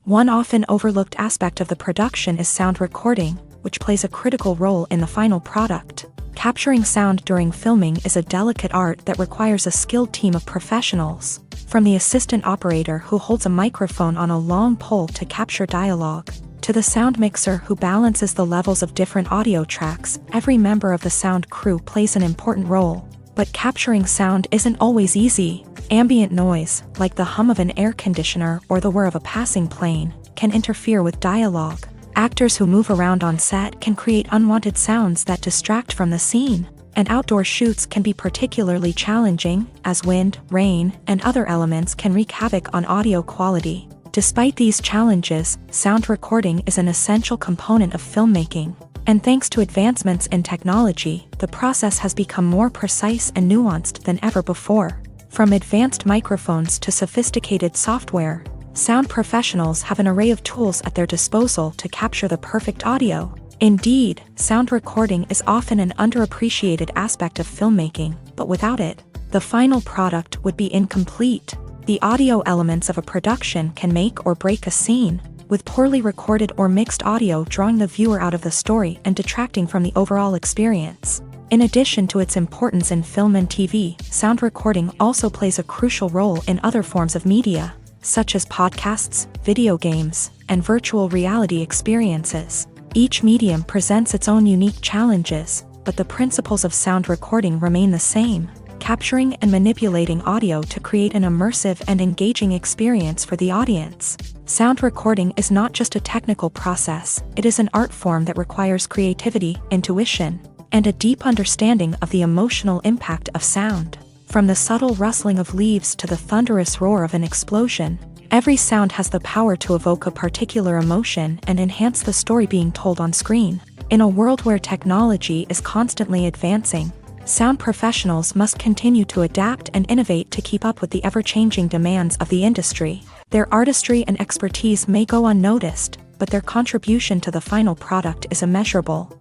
One often overlooked aspect of the production is sound recording, which plays a critical role in the final product. Capturing sound during filming is a delicate art that requires a skilled team of professionals. From the assistant operator who holds a microphone on a long pole to capture dialogue, to the sound mixer who balances the levels of different audio tracks, every member of the sound crew plays an important role. But capturing sound isn't always easy. Ambient noise, like the hum of an air conditioner or the whir of a passing plane, can interfere with dialogue. Actors who move around on set can create unwanted sounds that distract from the scene. And outdoor shoots can be particularly challenging, as wind, rain, and other elements can wreak havoc on audio quality. Despite these challenges, sound recording is an essential component of filmmaking. And thanks to advancements in technology, the process has become more precise and nuanced than ever before. From advanced microphones to sophisticated software, sound professionals have an array of tools at their disposal to capture the perfect audio. Indeed, sound recording is often an underappreciated aspect of filmmaking, but without it, the final product would be incomplete. The audio elements of a production can make or break a scene, with poorly recorded or mixed audio drawing the viewer out of the story and detracting from the overall experience. In addition to its importance in film and TV, sound recording also plays a crucial role in other forms of media, such as podcasts, video games, and virtual reality experiences. Each medium presents its own unique challenges, but the principles of sound recording remain the same, capturing and manipulating audio to create an immersive and engaging experience for the audience. Sound recording is not just a technical process, it is an art form that requires creativity, intuition, and a deep understanding of the emotional impact of sound. From the subtle rustling of leaves to the thunderous roar of an explosion, every sound has the power to evoke a particular emotion and enhance the story being told on screen. In a world where technology is constantly advancing, sound professionals must continue to adapt and innovate to keep up with the ever-changing demands of the industry. Their artistry and expertise may go unnoticed, but their contribution to the final product is immeasurable.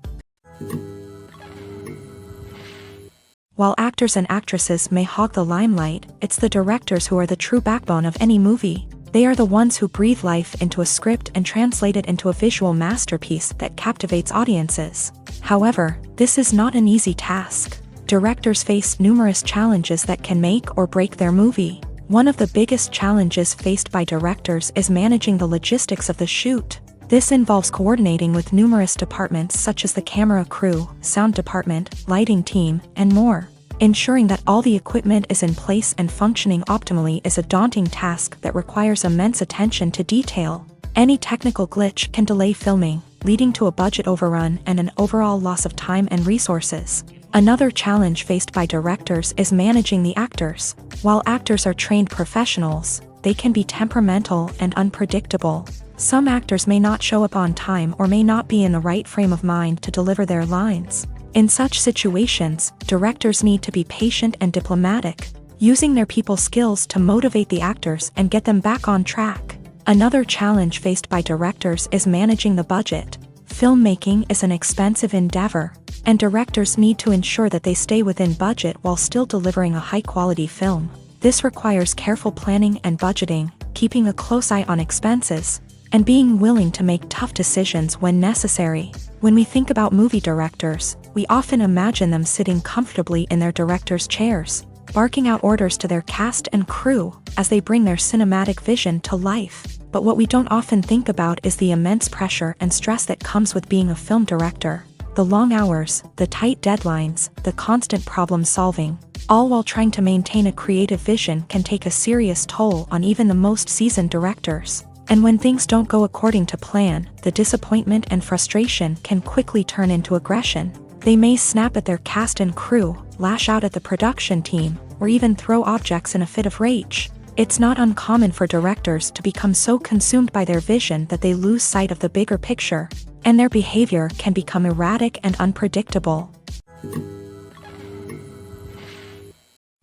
While actors and actresses may hog the limelight, it's the directors who are the true backbone of any movie. They are the ones who breathe life into a script and translate it into a visual masterpiece that captivates audiences. However, this is not an easy task. Directors face numerous challenges that can make or break their movie. One of the biggest challenges faced by directors is managing the logistics of the shoot. This involves coordinating with numerous departments such as the camera crew, sound department, lighting team, and more. Ensuring that all the equipment is in place and functioning optimally is a daunting task that requires immense attention to detail. Any technical glitch can delay filming, leading to a budget overrun and an overall loss of time and resources. Another challenge faced by directors is managing the actors. While actors are trained professionals, they can be temperamental and unpredictable. Some actors may not show up on time or may not be in the right frame of mind to deliver their lines. In such situations, directors need to be patient and diplomatic, using their people skills to motivate the actors and get them back on track. Another challenge faced by directors is managing the budget. Filmmaking is an expensive endeavor, and directors need to ensure that they stay within budget while still delivering a high-quality film. This requires careful planning and budgeting, keeping a close eye on expenses, and being willing to make tough decisions when necessary. When we think about movie directors, we often imagine them sitting comfortably in their director's chairs, barking out orders to their cast and crew as they bring their cinematic vision to life. But what we don't often think about is the immense pressure and stress that comes with being a film director. The long hours, the tight deadlines, the constant problem solving, all while trying to maintain a creative vision can take a serious toll on even the most seasoned directors. And when things don't go according to plan, the disappointment and frustration can quickly turn into aggression. They may snap at their cast and crew, lash out at the production team, or even throw objects in a fit of rage. It's not uncommon for directors to become so consumed by their vision that they lose sight of the bigger picture, and their behavior can become erratic and unpredictable.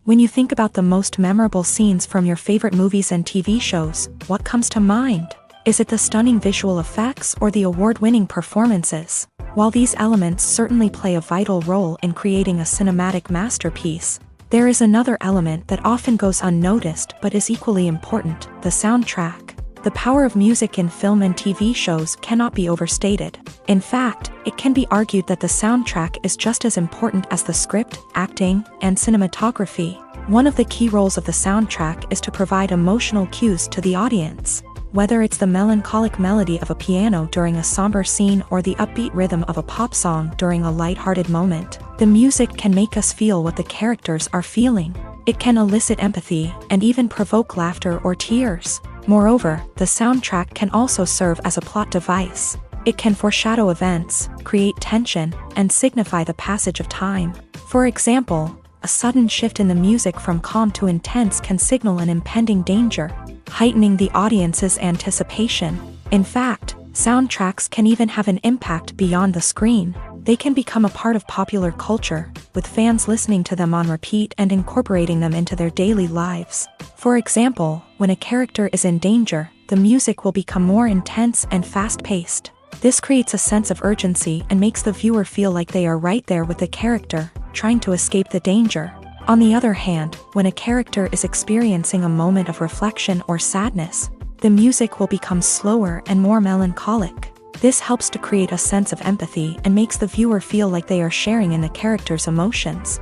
When you think about the most memorable scenes from your favorite movies and TV shows, what comes to mind? Is it the stunning visual effects or the award-winning performances? While these elements certainly play a vital role in creating a cinematic masterpiece, there is another element that often goes unnoticed but is equally important: the soundtrack. The power of music in film and TV shows cannot be overstated. In fact, it can be argued that the soundtrack is just as important as the script, acting, and cinematography. One of the key roles of the soundtrack is to provide emotional cues to the audience. Whether it's the melancholic melody of a piano during a somber scene or the upbeat rhythm of a pop song during a lighthearted moment, the music can make us feel what the characters are feeling. It can elicit empathy and even provoke laughter or tears. Moreover, the soundtrack can also serve as a plot device. It can foreshadow events, create tension, and signify the passage of time. For example, a sudden shift in the music from calm to intense can signal an impending danger, heightening the audience's anticipation. In fact, soundtracks can even have an impact beyond the screen. They can become a part of popular culture, with fans listening to them on repeat and incorporating them into their daily lives. For example, when a character is in danger, the music will become more intense and fast-paced. This creates a sense of urgency and makes the viewer feel like they are right there with the character, trying to escape the danger. On the other hand, when a character is experiencing a moment of reflection or sadness, the music will become slower and more melancholic. This helps to create a sense of empathy and makes the viewer feel like they are sharing in the character's emotions.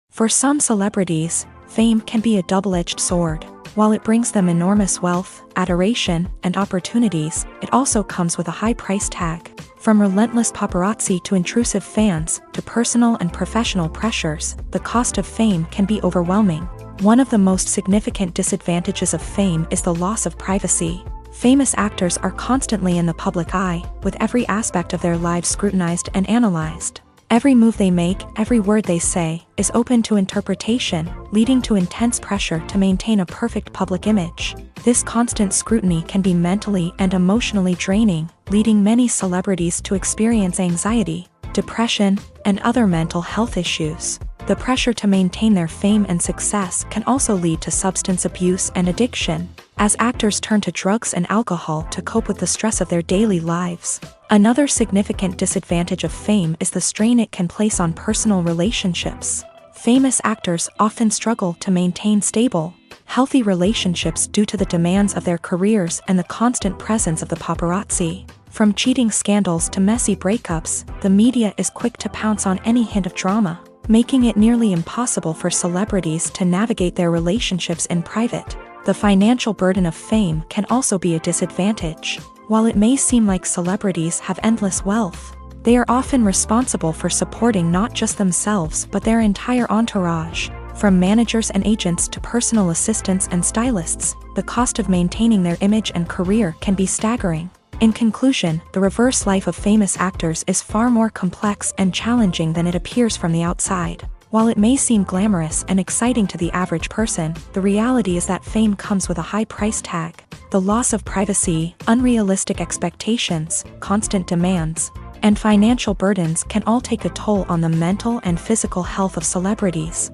For some celebrities, fame can be a double-edged sword. While it brings them enormous wealth, adoration, and opportunities, it also comes with a high price tag. From relentless paparazzi to intrusive fans, to personal and professional pressures, the cost of fame can be overwhelming. One of the most significant disadvantages of fame is the loss of privacy. Famous actors are constantly in the public eye, with every aspect of their lives scrutinized and analyzed. Every move they make, every word they say, is open to interpretation, leading to intense pressure to maintain a perfect public image. This constant scrutiny can be mentally and emotionally draining, leading many celebrities to experience anxiety, depression, and other mental health issues. The pressure to maintain their fame and success can also lead to substance abuse and addiction, as actors turn to drugs and alcohol to cope with the stress of their daily lives. Another significant disadvantage of fame is the strain it can place on personal relationships. famous actors often struggle to maintain stable, healthy relationships due to the demands of their careers and the constant presence of the paparazzi. From cheating scandals to messy breakups, the media is quick to pounce on any hint of drama, making it nearly impossible for celebrities to navigate their relationships in private. The financial burden of fame can also be a disadvantage. While it may seem like celebrities have endless wealth, they are often responsible for supporting not just themselves but their entire entourage. From managers and agents to personal assistants and stylists, the cost of maintaining their image and career can be staggering. In conclusion, the reverse life of famous actors is far more complex and challenging than it appears from the outside. While it may seem glamorous and exciting to the average person, the reality is that fame comes with a high price tag. The loss of privacy, unrealistic expectations, constant demands, and financial burdens can all take a toll on the mental and physical health of celebrities.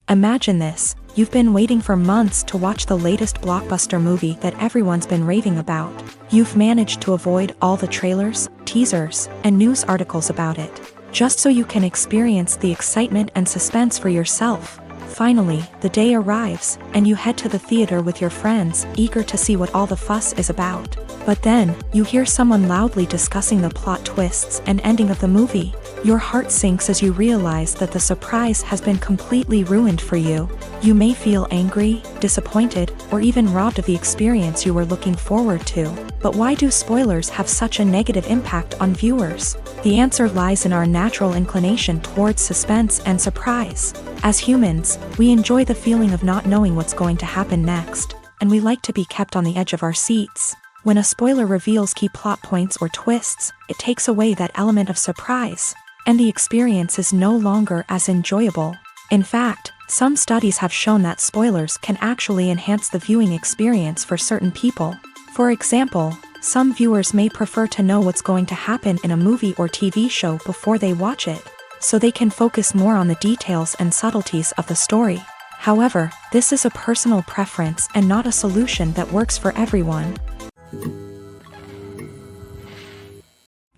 Imagine this. You've been waiting for months to watch the latest blockbuster movie that everyone's been raving about. You've managed to avoid all the trailers, teasers, and news articles about it, just so you can experience the excitement and suspense for yourself. Finally, the day arrives, and you head to the theater with your friends, eager to see what all the fuss is about. But then, you hear someone loudly discussing the plot twists and ending of the movie. Your heart sinks as you realize that the surprise has been completely ruined for you. You may feel angry, disappointed, or even robbed of the experience you were looking forward to. But why do spoilers have such a negative impact on viewers? The answer lies in our natural inclination towards suspense and surprise. As humans, we enjoy the feeling of not knowing what's going to happen next, and we like to be kept on the edge of our seats. When a spoiler reveals key plot points or twists, it takes away that element of surprise, and the experience is no longer as enjoyable. In fact, some studies have shown that spoilers can actually enhance the viewing experience for certain people. For example, some viewers may prefer to know what's going to happen in a movie or TV show before they watch it, so they can focus more on the details and subtleties of the story. However, this is a personal preference and not a solution that works for everyone.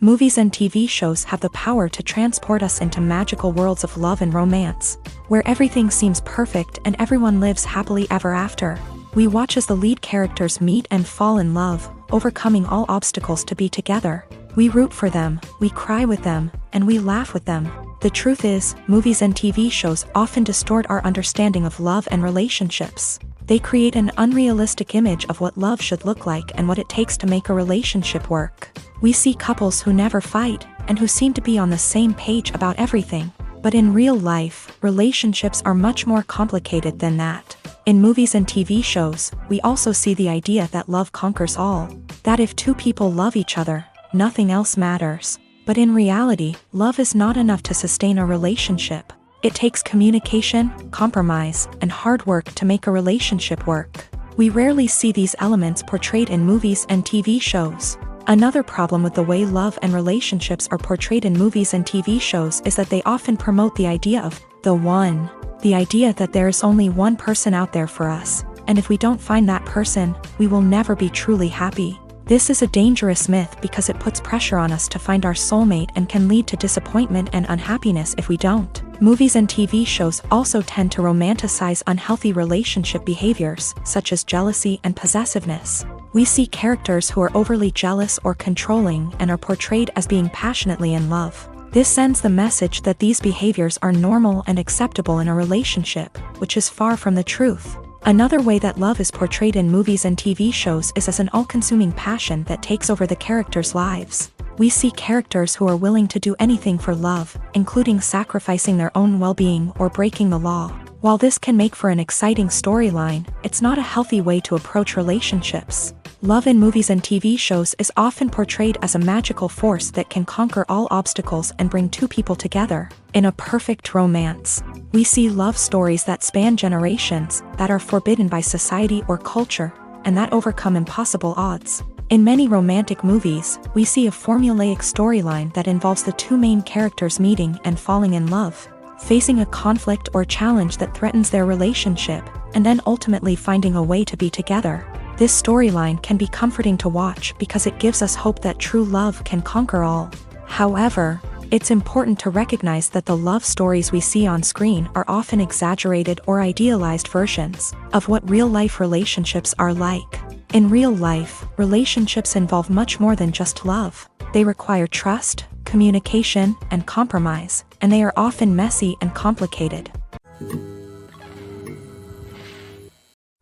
Movies and TV shows have the power to transport us into magical worlds of love and romance, where everything seems perfect and everyone lives happily ever after. We watch as the lead characters meet and fall in love, overcoming all obstacles to be together. We root for them, we cry with them, and we laugh with them. The truth is, movies and TV shows often distort our understanding of love and relationships. They create an unrealistic image of what love should look like and what it takes to make a relationship work. We see couples who never fight, and who seem to be on the same page about everything. But in real life, relationships are much more complicated than that. In movies and TV shows, we also see the idea that love conquers all. That if two people love each other, nothing else matters. But in reality, love is not enough to sustain a relationship. It takes communication, compromise, and hard work to make a relationship work. We rarely see these elements portrayed in movies and TV shows. Another problem with the way love and relationships are portrayed in movies and TV shows is that they often promote the idea of the one. The idea that there is only one person out there for us, and if we don't find that person, we will never be truly happy. This is a dangerous myth because it puts pressure on us to find our soulmate and can lead to disappointment and unhappiness if we don't. Movies and TV shows also tend to romanticize unhealthy relationship behaviors, such as jealousy and possessiveness. We see characters who are overly jealous or controlling and are portrayed as being passionately in love. This sends the message that these behaviors are normal and acceptable in a relationship, which is far from the truth. Another way that love is portrayed in movies and TV shows is as an all-consuming passion that takes over the characters' lives. We see characters who are willing to do anything for love, including sacrificing their own well-being or breaking the law. While this can make for an exciting storyline, it's not a healthy way to approach relationships. Love in movies and TV shows is often portrayed as a magical force that can conquer all obstacles and bring two people together. In a perfect romance, we see love stories that span generations, that are forbidden by society or culture, and that overcome impossible odds. In many romantic movies, we see a formulaic storyline that involves the two main characters meeting and falling in love, facing a conflict or challenge that threatens their relationship, and then ultimately finding a way to be together. This storyline can be comforting to watch because it gives us hope that true love can conquer all. However, It's important to recognize that the love stories we see on screen are often exaggerated or idealized versions of what real-life relationships are like. In real life, relationships involve much more than just love. They require trust, communication, and compromise, and they are often messy and complicated.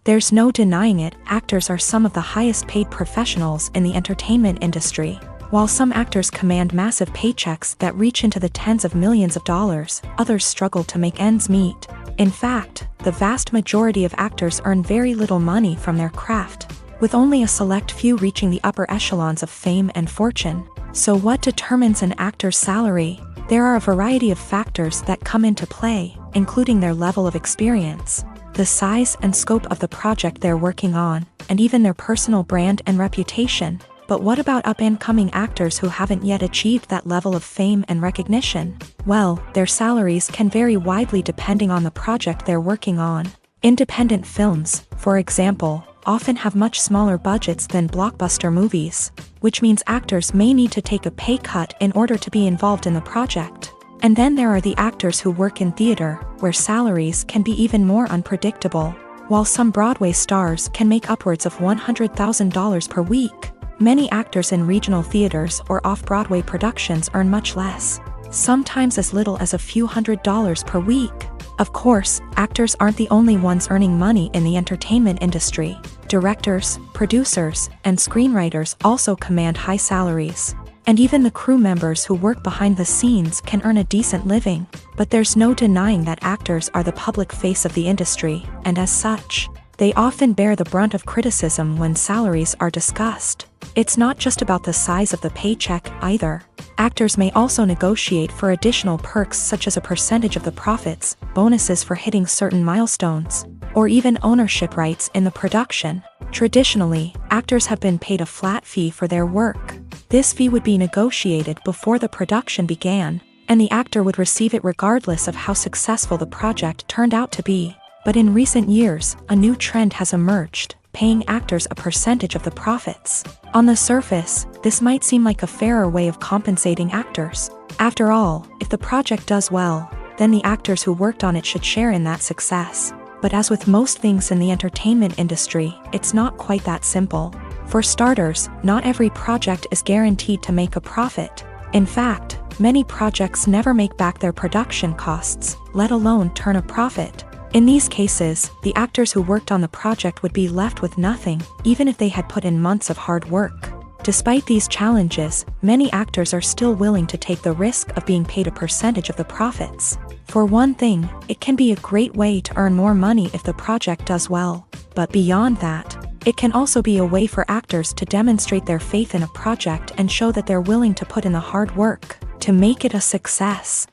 There's no denying it, actors are some of the highest-paid professionals in the entertainment industry. While some actors command massive paychecks that reach into the tens of millions of dollars, others struggle to make ends meet. In fact, the vast majority of actors earn very little money from their craft, with only a select few reaching the upper echelons of fame and fortune. So what determines an actor's salary? There are a variety of factors that come into play, including their level of experience, the size and scope of the project they're working on, and even their personal brand and reputation. But what about up-and-coming actors who haven't yet achieved that level of fame and recognition? Well, their salaries can vary widely depending on the project they're working on. Independent films, for example, often have much smaller budgets than blockbuster movies, which means actors may need to take a pay cut in order to be involved in the project. And then there are the actors who work in theater, where salaries can be even more unpredictable. While some Broadway stars can make upwards of $100,000 per week, many actors in regional theaters or off-Broadway productions earn much less, sometimes as little as a few $100s per week. Of course, actors aren't the only ones earning money in the entertainment industry. Directors, producers, and screenwriters also command high salaries. And even the crew members who work behind the scenes can earn a decent living. But there's no denying that actors are the public face of the industry, and as such, they often bear the brunt of criticism when salaries are discussed. It's not just about the size of the paycheck, either. Actors may also negotiate for additional perks such as a percentage of the profits, bonuses for hitting certain milestones, or even ownership rights in the production. Traditionally, actors have been paid a flat fee for their work. This fee would be negotiated before the production began, and the actor would receive it regardless of how successful the project turned out to be. But in recent years, a new trend has emerged, paying actors a percentage of the profits. On the surface, this might seem like a fairer way of compensating actors. After all, if the project does well, then the actors who worked on it should share in that success. But as with most things in the entertainment industry, it's not quite that simple. For starters, not every project is guaranteed to make a profit. In fact, many projects never make back their production costs, let alone turn a profit. In these cases, the actors who worked on the project would be left with nothing, even if they had put in months of hard work. Despite these challenges, many actors are still willing to take the risk of being paid a percentage of the profits. For one thing, it can be a great way to earn more money if the project does well. But beyond that, it can also be a way for actors to demonstrate their faith in a project and show that they're willing to put in the hard work to make it a success.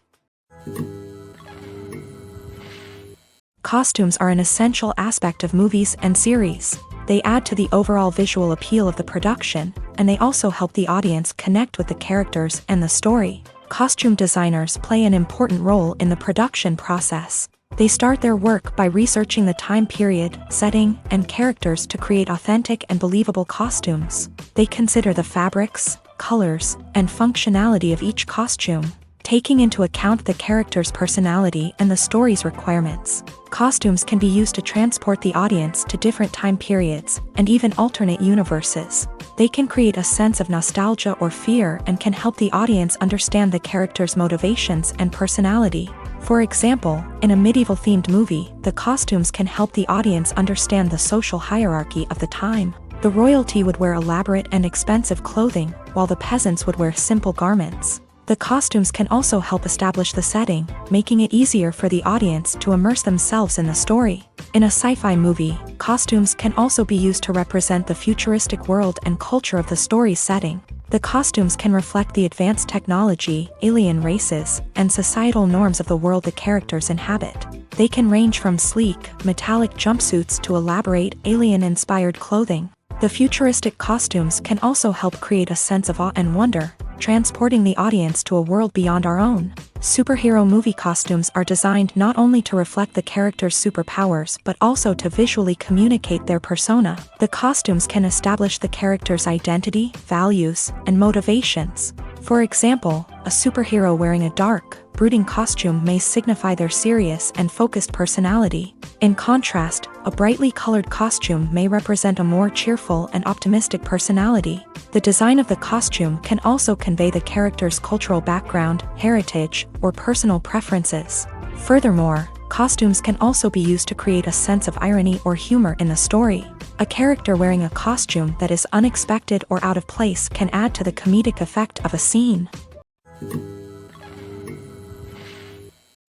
Costumes are an essential aspect of movies and series. They add to the overall visual appeal of the production, and they also help the audience connect with the characters and the story. Costume designers play an important role in the production process. They start their work by researching the time period, setting, and characters to create authentic and believable costumes. They consider the fabrics, colors, and functionality of each costume, taking into account the character's personality and the story's requirements. Costumes can be used to transport the audience to different time periods, and even alternate universes. They can create a sense of nostalgia or fear and can help the audience understand the character's motivations and personality. For example, in a medieval-themed movie, the costumes can help the audience understand the social hierarchy of the time. The royalty would wear elaborate and expensive clothing, while the peasants would wear simple garments. The costumes can also help establish the setting, making it easier for the audience to immerse themselves in the story. In a sci-fi movie, costumes can also be used to represent the futuristic world and culture of the story's setting. The costumes can reflect the advanced technology, alien races, and societal norms of the world the characters inhabit. They can range from sleek, metallic jumpsuits to elaborate, alien-inspired clothing. The futuristic costumes can also help create a sense of awe and wonder, transporting the audience to a world beyond our own. Superhero movie costumes are designed not only to reflect the character's superpowers but also to visually communicate their persona. The costumes can establish the character's identity, values, and motivations. For example, a superhero wearing a dark, brooding costume may signify their serious and focused personality. In contrast, a brightly colored costume may represent a more cheerful and optimistic personality. The design of the costume can also convey the character's cultural background, heritage, or personal preferences. Furthermore, costumes can also be used to create a sense of irony or humor in the story. A character wearing a costume that is unexpected or out of place can add to the comedic effect of a scene.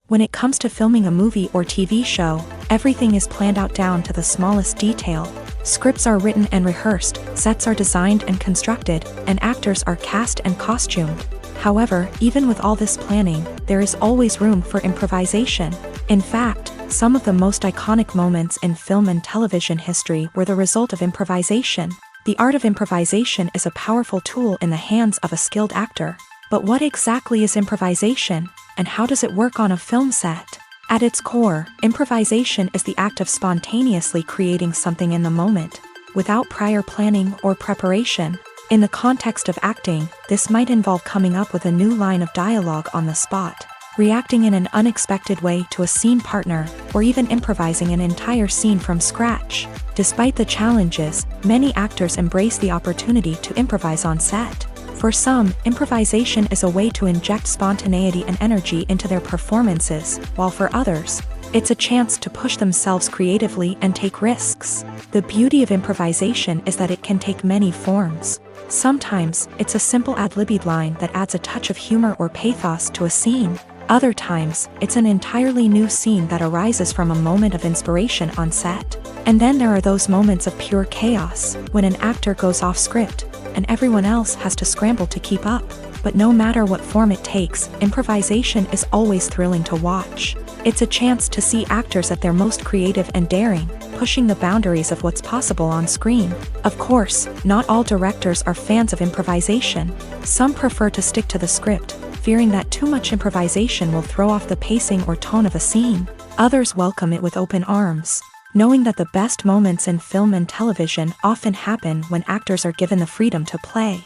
When it comes to filming a movie or TV show, everything is planned out down to the smallest detail. Scripts are written and rehearsed, sets are designed and constructed, and actors are cast and costumed. However, even with all this planning, there is always room for improvisation. In fact, some of the most iconic moments in film and television history were the result of improvisation. The art of improvisation is a powerful tool in the hands of a skilled actor. But what exactly is improvisation, and how does it work on a film set? At its core, improvisation is the act of spontaneously creating something in the moment, without prior planning or preparation. In the context of acting, this might involve coming up with a new line of dialogue on the spot, reacting in an unexpected way to a scene partner, or even improvising an entire scene from scratch. Despite the challenges, many actors embrace the opportunity to improvise on set. For some, improvisation is a way to inject spontaneity and energy into their performances, while for others, it's a chance to push themselves creatively and take risks. The beauty of improvisation is that it can take many forms. Sometimes, it's a simple ad-libbed line that adds a touch of humor or pathos to a scene. Other times, it's an entirely new scene that arises from a moment of inspiration on set. And then there are those moments of pure chaos, when an actor goes off script, and everyone else has to scramble to keep up. But no matter what form it takes, improvisation is always thrilling to watch. It's a chance to see actors at their most creative and daring, pushing the boundaries of what's possible on screen. Of course, not all directors are fans of improvisation. Some prefer to stick to the script, fearing that too much improvisation will throw off the pacing or tone of a scene. Others welcome it with open arms, knowing that the best moments in film and television often happen when actors are given the freedom to play.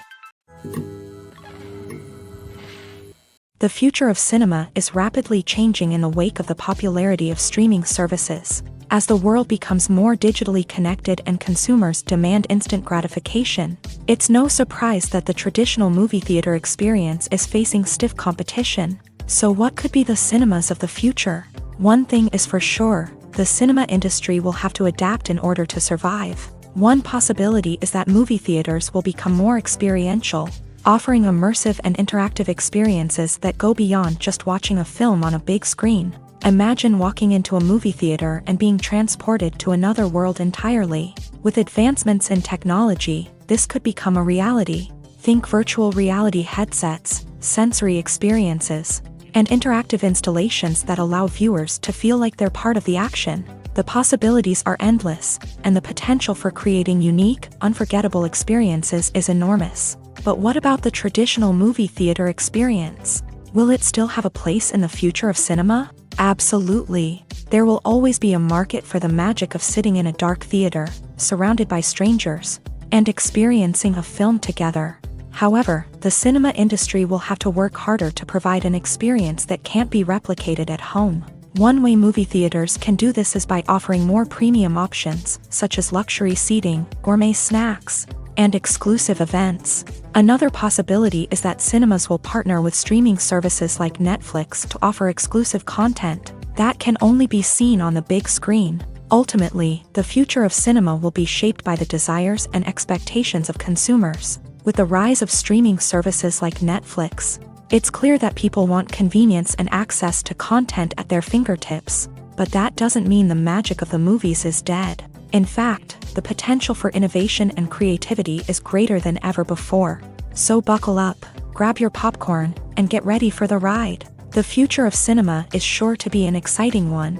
The future of cinema is rapidly changing in the wake of the popularity of streaming services. As the world becomes more digitally connected and consumers demand instant gratification, it's no surprise that the traditional movie theater experience is facing stiff competition. So what could be the cinemas of the future? One thing is for sure, the cinema industry will have to adapt in order to survive. One possibility is that movie theaters will become more experiential, offering immersive and interactive experiences that go beyond just watching a film on a big screen. Imagine walking into a movie theater and being transported to another world entirely. With advancements in technology, this could become a reality. Think virtual reality headsets, sensory experiences, and interactive installations that allow viewers to feel like they're part of the action. The possibilities are endless, and the potential for creating unique, unforgettable experiences is enormous. But what about the traditional movie theater experience? Will it still have a place in the future of cinema? Absolutely. There will always be a market for the magic of sitting in a dark theater, surrounded by strangers, and experiencing a film together. However, the cinema industry will have to work harder to provide an experience that can't be replicated at home. One way movie theaters can do this is by offering more premium options, such as luxury seating, gourmet snacks, and exclusive events. Another possibility is that cinemas will partner with streaming services like Netflix to offer exclusive content that can only be seen on the big screen. Ultimately, the future of cinema will be shaped by the desires and expectations of consumers. With the rise of streaming services like Netflix, it's clear that people want convenience and access to content at their fingertips. But that doesn't mean the magic of the movies is dead. In fact, the potential for innovation and creativity is greater than ever before. So buckle up, grab your popcorn, and get ready for the ride. The future of cinema is sure to be an exciting one.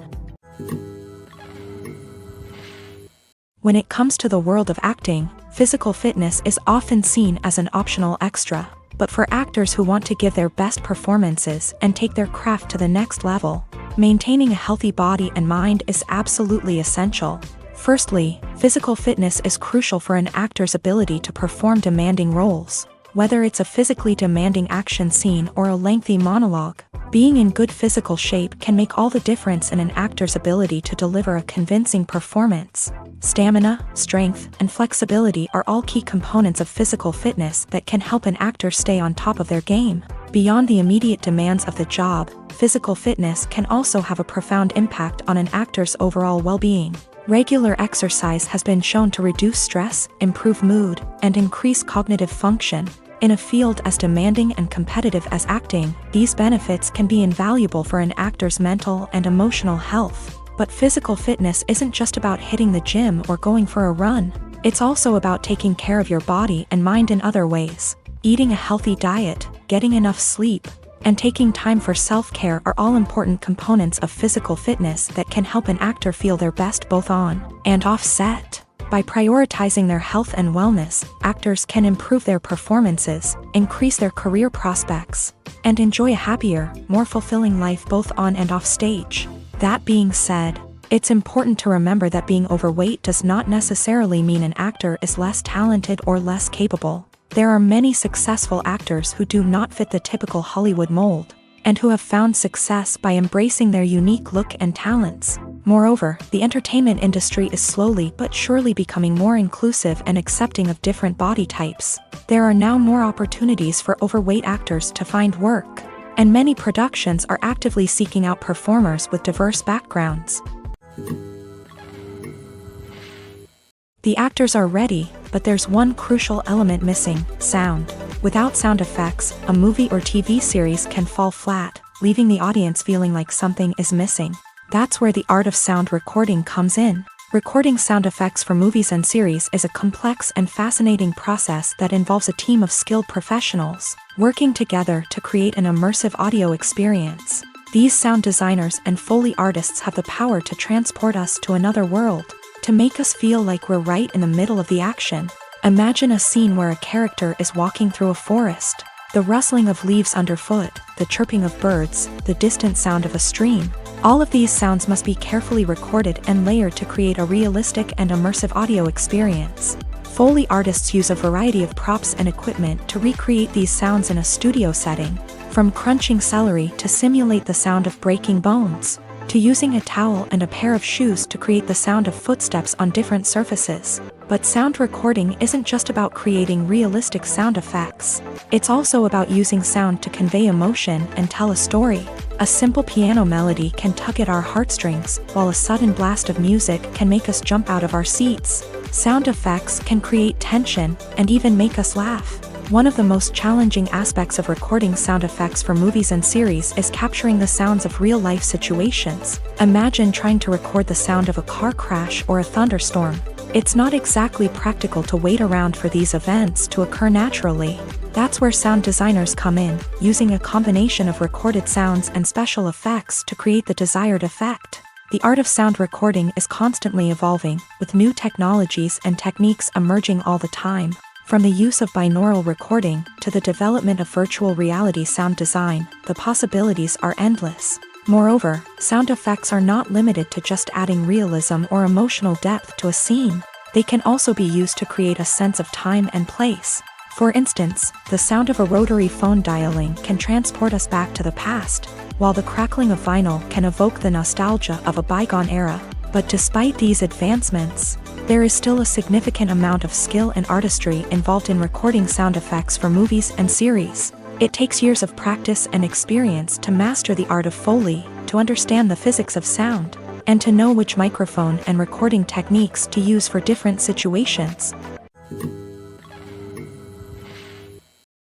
When it comes to the world of acting, physical fitness is often seen as an optional extra. But for actors who want to give their best performances and take their craft to the next level, maintaining a healthy body and mind is absolutely essential. Firstly, physical fitness is crucial for an actor's ability to perform demanding roles. Whether it's a physically demanding action scene or a lengthy monologue, being in good physical shape can make all the difference in an actor's ability to deliver a convincing performance. Stamina, strength, and flexibility are all key components of physical fitness that can help an actor stay on top of their game. Beyond the immediate demands of the job, physical fitness can also have a profound impact on an actor's overall well-being. Regular exercise has been shown to reduce stress, improve mood, and increase cognitive function. In a field as demanding and competitive as acting, these benefits can be invaluable for an actor's mental and emotional health. But physical fitness isn't just about hitting the gym or going for a run. It's also about taking care of your body and mind in other ways. Eating a healthy diet, getting enough sleep, and taking time for self-care are all important components of physical fitness that can help an actor feel their best both on and off set. By prioritizing their health and wellness, actors can improve their performances, increase their career prospects, and enjoy a happier, more fulfilling life both on and off stage. That being said, it's important to remember that being overweight does not necessarily mean an actor is less talented or less capable. There are many successful actors who do not fit the typical Hollywood mold, and who have found success by embracing their unique look and talents. Moreover, the entertainment industry is slowly but surely becoming more inclusive and accepting of different body types. There are now more opportunities for overweight actors to find work, and many productions are actively seeking out performers with diverse backgrounds. The actors are ready, but there's one crucial element missing: sound. Without sound effects, a movie or TV series can fall flat, leaving the audience feeling like something is missing. That's where the art of sound recording comes in. Recording sound effects for movies and series is a complex and fascinating process that involves a team of skilled professionals working together to create an immersive audio experience. These sound designers and Foley artists have the power to transport us to another world, to make us feel like we're right in the middle of the action. Imagine a scene where a character is walking through a forest. The rustling of leaves underfoot, the chirping of birds, the distant sound of a stream. All of these sounds must be carefully recorded and layered to create a realistic and immersive audio experience. Foley artists use a variety of props and equipment to recreate these sounds in a studio setting, from crunching celery to simulate the sound of breaking bones, to using a towel and a pair of shoes to create the sound of footsteps on different surfaces. But sound recording isn't just about creating realistic sound effects. It's also about using sound to convey emotion and tell a story. A simple piano melody can tug at our heartstrings, while a sudden blast of music can make us jump out of our seats. Sound effects can create tension and even make us laugh. One of the most challenging aspects of recording sound effects for movies and series is capturing the sounds of real-life situations. Imagine trying to record the sound of a car crash or a thunderstorm. It's not exactly practical to wait around for these events to occur naturally. That's where sound designers come in, using a combination of recorded sounds and special effects to create the desired effect. The art of sound recording is constantly evolving, with new technologies and techniques emerging all the time. From the use of binaural recording to the development of virtual reality sound design, the possibilities are endless. Moreover, sound effects are not limited to just adding realism or emotional depth to a scene. They can also be used to create a sense of time and place. For instance, the sound of a rotary phone dialing can transport us back to the past, while the crackling of vinyl can evoke the nostalgia of a bygone era. But despite these advancements, there is still a significant amount of skill and artistry involved in recording sound effects for movies and series. It takes years of practice and experience to master the art of Foley, to understand the physics of sound, and to know which microphone and recording techniques to use for different situations.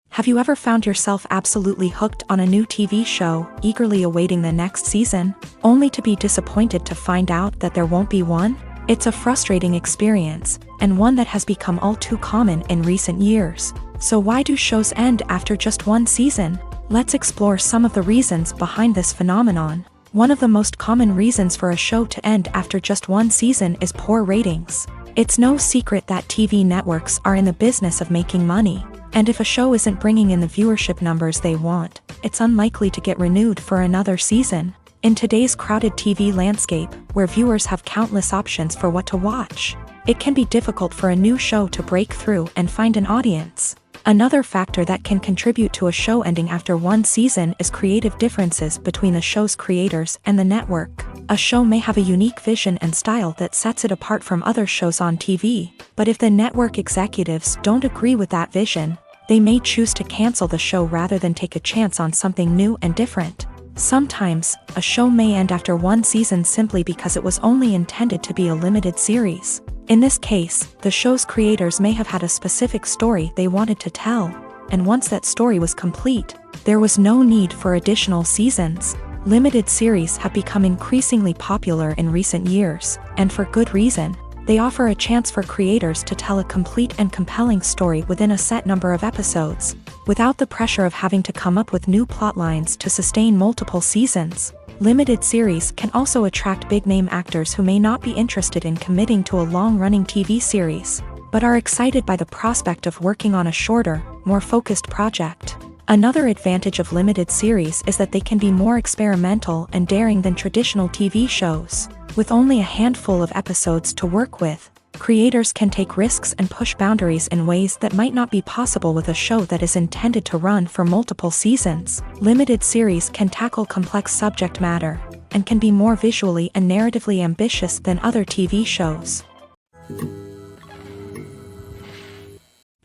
Have you ever found yourself absolutely hooked on a new TV show, eagerly awaiting the next season, only to be disappointed to find out that there won't be one? It's a frustrating experience, and one that has become all too common in recent years. So why do shows end after just one season? Let's explore some of the reasons behind this phenomenon. One of the most common reasons for a show to end after just one season is poor ratings. It's no secret that TV networks are in the business of making money, and if a show isn't bringing in the viewership numbers they want, it's unlikely to get renewed for another season. In today's crowded TV landscape, where viewers have countless options for what to watch, it can be difficult for a new show to break through and find an audience. Another factor that can contribute to a show ending after one season is creative differences between the show's creators and the network. A show may have a unique vision and style that sets it apart from other shows on TV, but if the network executives don't agree with that vision, they may choose to cancel the show rather than take a chance on something new and different. Sometimes, a show may end after one season simply because it was only intended to be a limited series. In this case, the show's creators may have had a specific story they wanted to tell, and once that story was complete, there was no need for additional seasons. Limited series have become increasingly popular in recent years, and for good reason. They offer a chance for creators to tell a complete and compelling story within a set number of episodes, without the pressure of having to come up with new plotlines to sustain multiple seasons. Limited series can also attract big-name actors who may not be interested in committing to a long-running TV series, but are excited by the prospect of working on a shorter, more focused project. Another advantage of limited series is that they can be more experimental and daring than traditional TV shows. With only a handful of episodes to work with, creators can take risks and push boundaries in ways that might not be possible with a show that is intended to run for multiple seasons. Limited series can tackle complex subject matter, and can be more visually and narratively ambitious than other TV shows.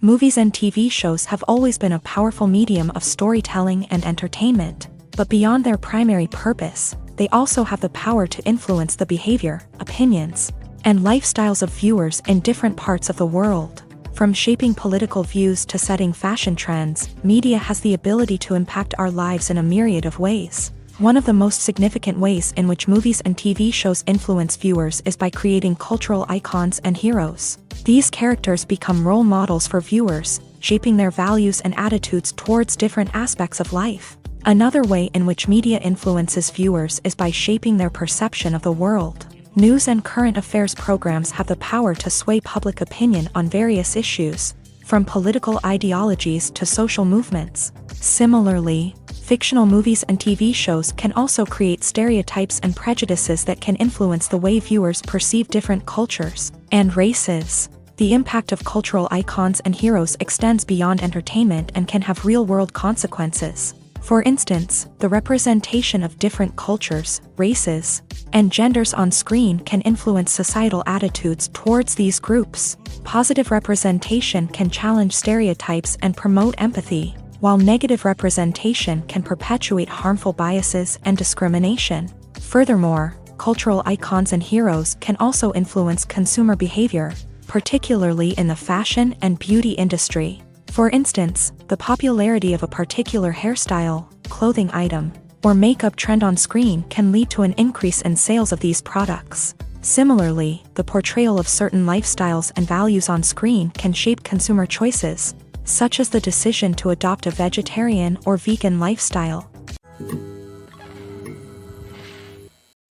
Movies and TV shows have always been a powerful medium of storytelling and entertainment, but beyond their primary purpose, they also have the power to influence the behavior, opinions, and lifestyles of viewers in different parts of the world. From shaping political views to setting fashion trends, media has the ability to impact our lives in a myriad of ways. One of the most significant ways in which movies and TV shows influence viewers is by creating cultural icons and heroes. These characters become role models for viewers, shaping their values and attitudes towards different aspects of life. Another way in which media influences viewers is by shaping their perception of the world. News and current affairs programs have the power to sway public opinion on various issues, from political ideologies to social movements. Similarly, fictional movies and TV shows can also create stereotypes and prejudices that can influence the way viewers perceive different cultures and races. The impact of cultural icons and heroes extends beyond entertainment and can have real-world consequences. For instance, the representation of different cultures, races, and genders on screen can influence societal attitudes towards these groups. Positive representation can challenge stereotypes and promote empathy, while negative representation can perpetuate harmful biases and discrimination. Furthermore, cultural icons and heroes can also influence consumer behavior, particularly in the fashion and beauty industry. For instance, the popularity of a particular hairstyle, clothing item, or makeup trend on screen can lead to an increase in sales of these products. Similarly, the portrayal of certain lifestyles and values on screen can shape consumer choices, such as the decision to adopt a vegetarian or vegan lifestyle.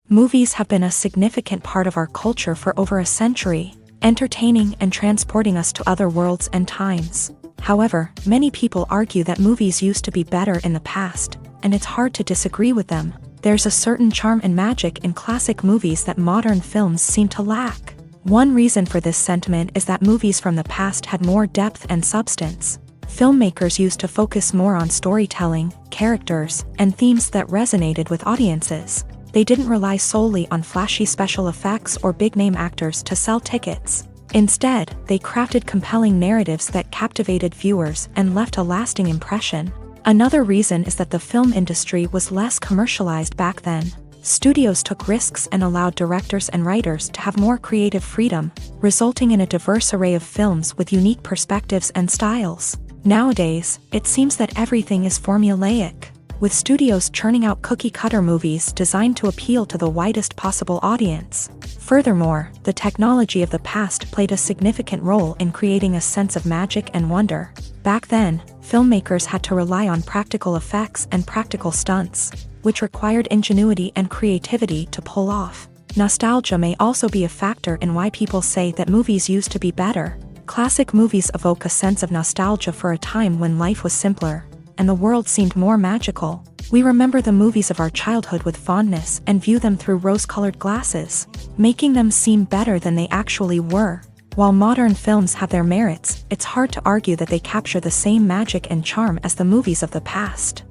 Movies have been a significant part of our culture for over a century, entertaining and transporting us to other worlds and times. However, many people argue that movies used to be better in the past, and it's hard to disagree with them. There's a certain charm and magic in classic movies that modern films seem to lack. One reason for this sentiment is that movies from the past had more depth and substance. Filmmakers used to focus more on storytelling, characters, and themes that resonated with audiences. They didn't rely solely on flashy special effects or big-name actors to sell tickets. Instead, they crafted compelling narratives that captivated viewers and left a lasting impression. Another reason is that the film industry was less commercialized back then. Studios took risks and allowed directors and writers to have more creative freedom, resulting in a diverse array of films with unique perspectives and styles. Nowadays, it seems that everything is formulaic, with studios churning out cookie-cutter movies designed to appeal to the widest possible audience. Furthermore, the technology of the past played a significant role in creating a sense of magic and wonder. Back then, filmmakers had to rely on practical effects and practical stunts, which required ingenuity and creativity to pull off. Nostalgia may also be a factor in why people say that movies used to be better. Classic movies evoke a sense of nostalgia for a time when life was simpler, and the world seemed more magical. We remember the movies of our childhood with fondness and view them through rose-colored glasses, making them seem better than they actually were. While modern films have their merits, it's hard to argue that they capture the same magic and charm as the movies of the past.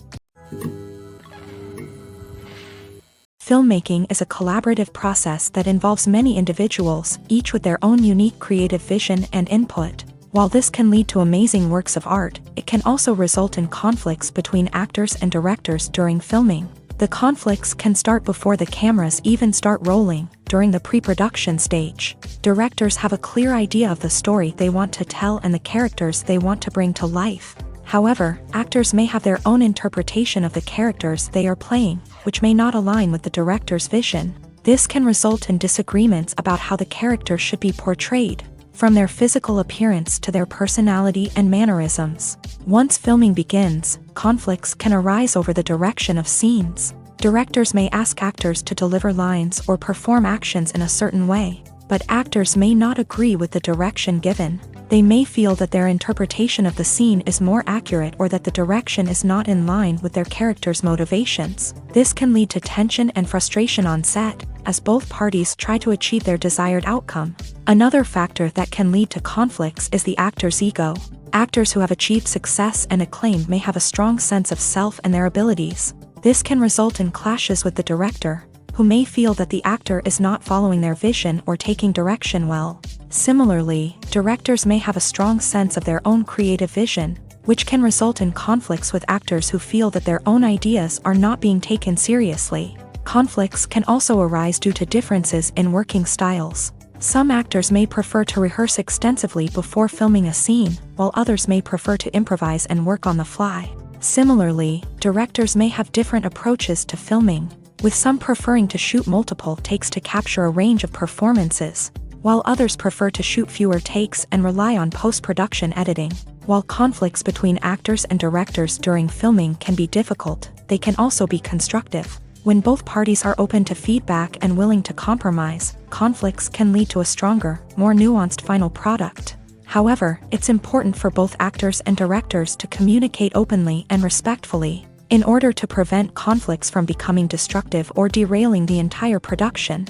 Filmmaking is a collaborative process that involves many individuals, each with their own unique creative vision and input. While this can lead to amazing works of art, it can also result in conflicts between actors and directors during filming. The conflicts can start before the cameras even start rolling, during the pre-production stage. Directors have a clear idea of the story they want to tell and the characters they want to bring to life. However, actors may have their own interpretation of the characters they are playing, which may not align with the director's vision. This can result in disagreements about how the character should be portrayed, from their physical appearance to their personality and mannerisms. Once filming begins, conflicts can arise over the direction of scenes. Directors may ask actors to deliver lines or perform actions in a certain way, but actors may not agree with the direction given. They may feel that their interpretation of the scene is more accurate or that the direction is not in line with their character's motivations. This can lead to tension and frustration on set, as both parties try to achieve their desired outcome. Another factor that can lead to conflicts is the actor's ego. Actors who have achieved success and acclaim may have a strong sense of self and their abilities. This can result in clashes with the director, who may feel that the actor is not following their vision or taking direction well. Similarly, directors may have a strong sense of their own creative vision, which can result in conflicts with actors who feel that their own ideas are not being taken seriously. Conflicts can also arise due to differences in working styles. Some actors may prefer to rehearse extensively before filming a scene, while others may prefer to improvise and work on the fly. Similarly, directors may have different approaches to filming, with some preferring to shoot multiple takes to capture a range of performances, while others prefer to shoot fewer takes and rely on post-production editing. While conflicts between actors and directors during filming can be difficult, they can also be constructive. When both parties are open to feedback and willing to compromise, conflicts can lead to a stronger, more nuanced final product. However, it's important for both actors and directors to communicate openly and respectfully, in order to prevent conflicts from becoming destructive or derailing the entire production.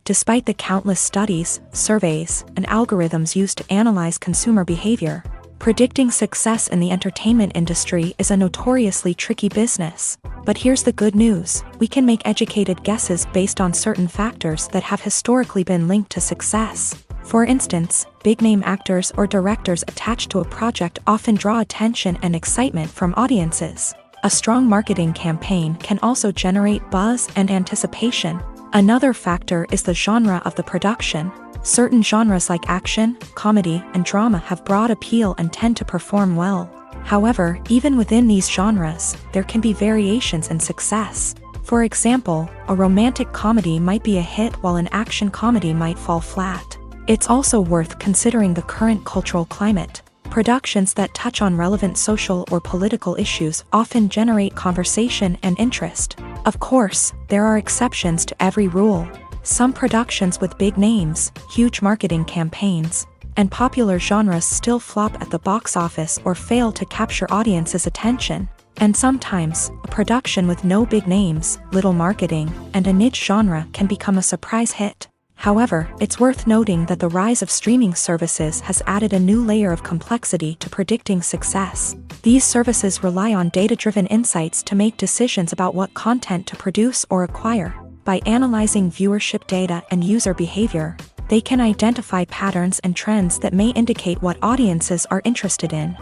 Despite the countless studies, surveys, and algorithms used to analyze consumer behavior, predicting success in the entertainment industry is a notoriously tricky business. But here's the good news: we can make educated guesses based on certain factors that have historically been linked to success. For instance, big-name actors or directors attached to a project often draw attention and excitement from audiences. A strong marketing campaign can also generate buzz and anticipation. Another factor is the genre of the production. Certain genres like action, comedy, and drama have broad appeal and tend to perform well. However, even within these genres, there can be variations in success. For example, a romantic comedy might be a hit while an action comedy might fall flat. It's also worth considering the current cultural climate. Productions that touch on relevant social or political issues often generate conversation and interest. Of course, there are exceptions to every rule. Some productions with big names, huge marketing campaigns, and popular genres still flop at the box office or fail to capture audiences' attention. And sometimes, a production with no big names, little marketing, and a niche genre can become a surprise hit. However, it's worth noting that the rise of streaming services has added a new layer of complexity to predicting success. These services rely on data-driven insights to make decisions about what content to produce or acquire. By analyzing viewership data and user behavior, they can identify patterns and trends that may indicate what audiences are interested in.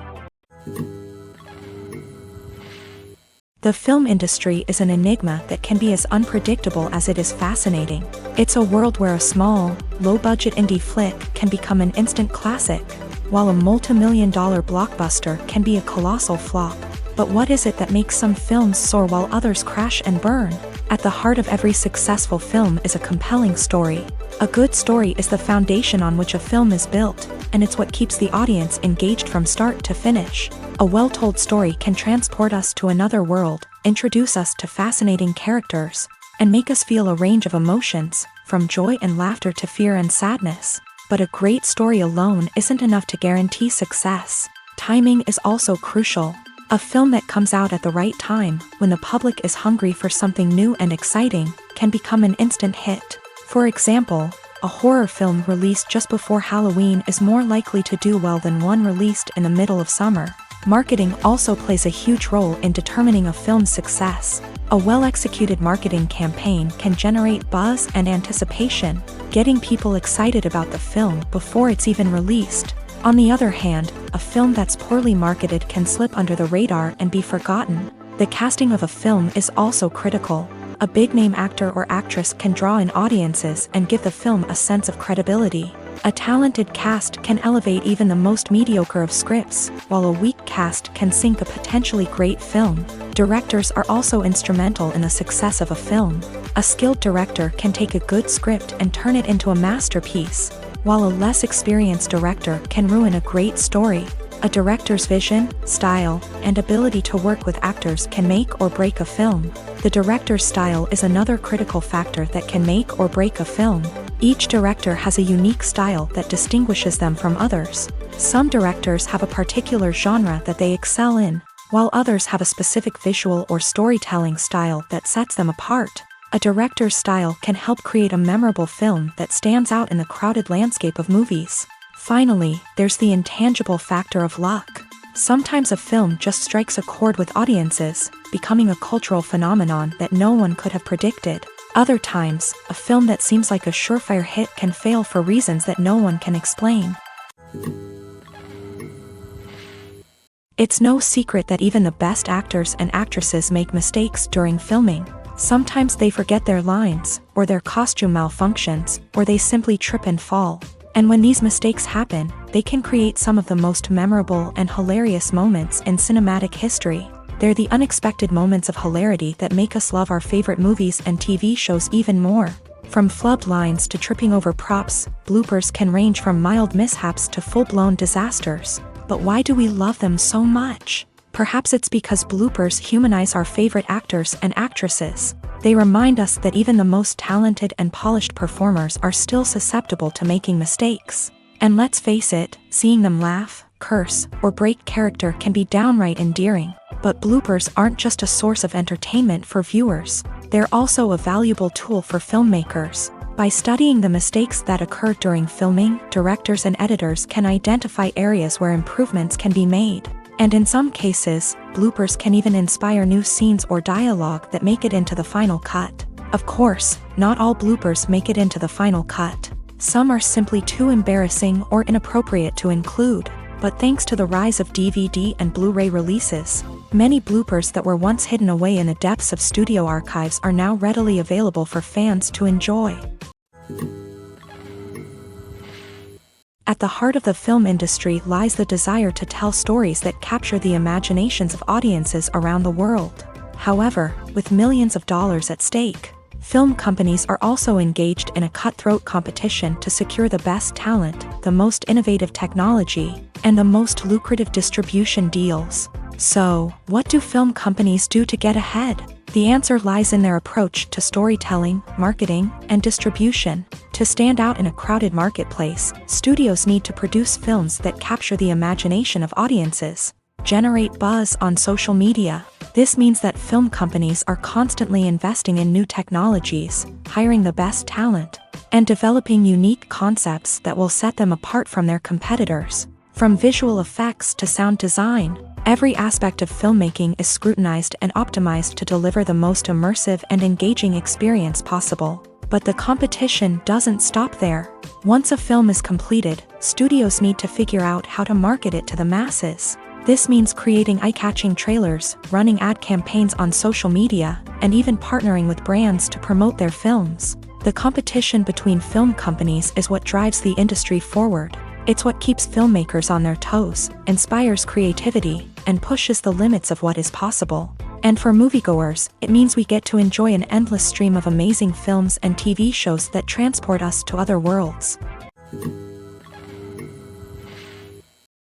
The film industry is an enigma that can be as unpredictable as it is fascinating. It's a world where a small, low-budget indie flick can become an instant classic, while a multi-million-dollar blockbuster can be a colossal flop. But what is it that makes some films soar while others crash and burn? At the heart of every successful film is a compelling story. A good story is the foundation on which a film is built, and it's what keeps the audience engaged from start to finish. A well-told story can transport us to another world, introduce us to fascinating characters, and make us feel a range of emotions, from joy and laughter to fear and sadness. But a great story alone isn't enough to guarantee success. Timing is also crucial. A film that comes out at the right time, when the public is hungry for something new and exciting, can become an instant hit. For example, a horror film released just before Halloween is more likely to do well than one released in the middle of summer. Marketing also plays a huge role in determining a film's success. A well-executed marketing campaign can generate buzz and anticipation, getting people excited about the film before it's even released. On the other hand, a film that's poorly marketed can slip under the radar and be forgotten. The casting of a film is also critical. A big-name actor or actress can draw in audiences and give the film a sense of credibility. A talented cast can elevate even the most mediocre of scripts, while a weak cast can sink a potentially great film. Directors are also instrumental in the success of a film. A skilled director can take a good script and turn it into a masterpiece, while a less experienced director can ruin a great story. A director's vision, style, and ability to work with actors can make or break a film. The director's style is another critical factor that can make or break a film. Each director has a unique style that distinguishes them from others. Some directors have a particular genre that they excel in, while others have a specific visual or storytelling style that sets them apart. A director's style can help create a memorable film that stands out in the crowded landscape of movies. Finally, there's the intangible factor of luck. Sometimes a film just strikes a chord with audiences, becoming a cultural phenomenon that no one could have predicted. Other times, a film that seems like a surefire hit can fail for reasons that no one can explain. It's no secret that even the best actors and actresses make mistakes during filming. Sometimes they forget their lines, or their costume malfunctions, or they simply trip and fall. And when these mistakes happen, they can create some of the most memorable and hilarious moments in cinematic history. They're the unexpected moments of hilarity that make us love our favorite movies and TV shows even more. From flubbed lines to tripping over props, bloopers can range from mild mishaps to full-blown disasters. But why do we love them so much? Perhaps it's because bloopers humanize our favorite actors and actresses. They remind us that even the most talented and polished performers are still susceptible to making mistakes. And let's face it, seeing them laugh, curse, or break character can be downright endearing. But bloopers aren't just a source of entertainment for viewers. They're also a valuable tool for filmmakers. By studying the mistakes that occur during filming, directors and editors can identify areas where improvements can be made. And in some cases, bloopers can even inspire new scenes or dialogue that make it into the final cut. Of course, not all bloopers make it into the final cut. Some are simply too embarrassing or inappropriate to include. But thanks to the rise of DVD and Blu-ray releases, many bloopers that were once hidden away in the depths of studio archives are now readily available for fans to enjoy. At the heart of the film industry lies the desire to tell stories that capture the imaginations of audiences around the world. However, with millions of dollars at stake, film companies are also engaged in a cutthroat competition to secure the best talent, the most innovative technology, and the most lucrative distribution deals. So, what do film companies do to get ahead? The answer lies in their approach to storytelling, marketing, and distribution. To stand out in a crowded marketplace, studios need to produce films that capture the imagination of audiences, generate buzz on social media. This means that film companies are constantly investing in new technologies, hiring the best talent, and developing unique concepts that will set them apart from their competitors. From visual effects to sound design, every aspect of filmmaking is scrutinized and optimized to deliver the most immersive and engaging experience possible. But the competition doesn't stop there. Once a film is completed, studios need to figure out how to market it to the masses. This means creating eye-catching trailers, running ad campaigns on social media, and even partnering with brands to promote their films. The competition between film companies is what drives the industry forward. It's what keeps filmmakers on their toes, inspires creativity, and pushes the limits of what is possible. And for moviegoers, it means we get to enjoy an endless stream of amazing films and TV shows that transport us to other worlds.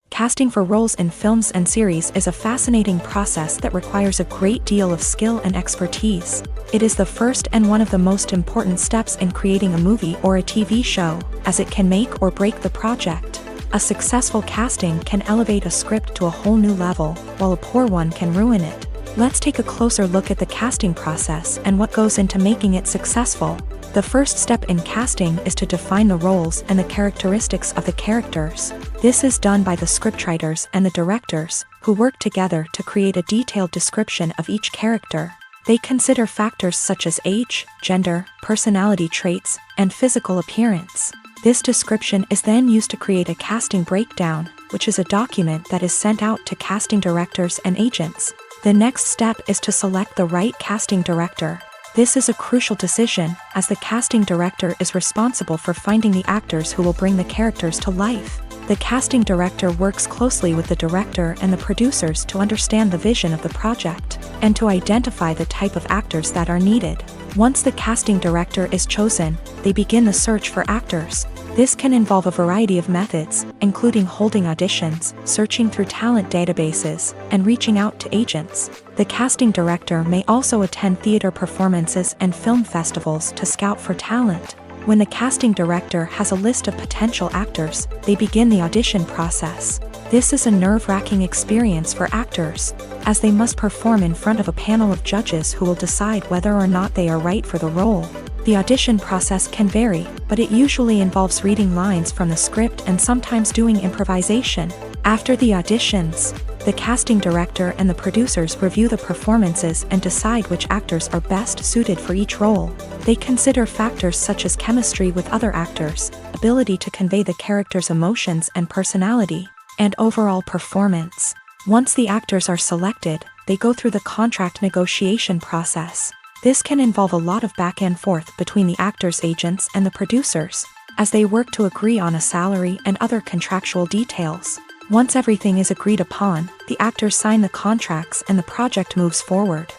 Casting for roles in films and series is a fascinating process that requires a great deal of skill and expertise. It is the first and one of the most important steps in creating a movie or a TV show, as it can make or break the project. A successful casting can elevate a script to a whole new level, while a poor one can ruin it. Let's take a closer look at the casting process and what goes into making it successful. The first step in casting is to define the roles and the characteristics of the characters. This is done by the scriptwriters and the directors, who work together to create a detailed description of each character. They consider factors such as age, gender, personality traits, and physical appearance. This description is then used to create a casting breakdown, which is a document that is sent out to casting directors and agents. The next step is to select the right casting director. This is a crucial decision, as the casting director is responsible for finding the actors who will bring the characters to life. The casting director works closely with the director and the producers to understand the vision of the project, and to identify the type of actors that are needed. Once the casting director is chosen, they begin the search for actors. This can involve a variety of methods, including holding auditions, searching through talent databases, and reaching out to agents. The casting director may also attend theater performances and film festivals to scout for talent. When the casting director has a list of potential actors, they begin the audition process. This is a nerve-wracking experience for actors, as they must perform in front of a panel of judges who will decide whether or not they are right for the role. The audition process can vary, but it usually involves reading lines from the script and sometimes doing improvisation. After the auditions, the casting director and the producers review the performances and decide which actors are best suited for each role. They consider factors such as chemistry with other actors, ability to convey the character's emotions and personality, and overall performance. Once the actors are selected, they go through the contract negotiation process. This can involve a lot of back and forth between the actors' agents and the producers, as they work to agree on a salary and other contractual details. Once everything is agreed upon, the actors sign the contracts and the project moves forward.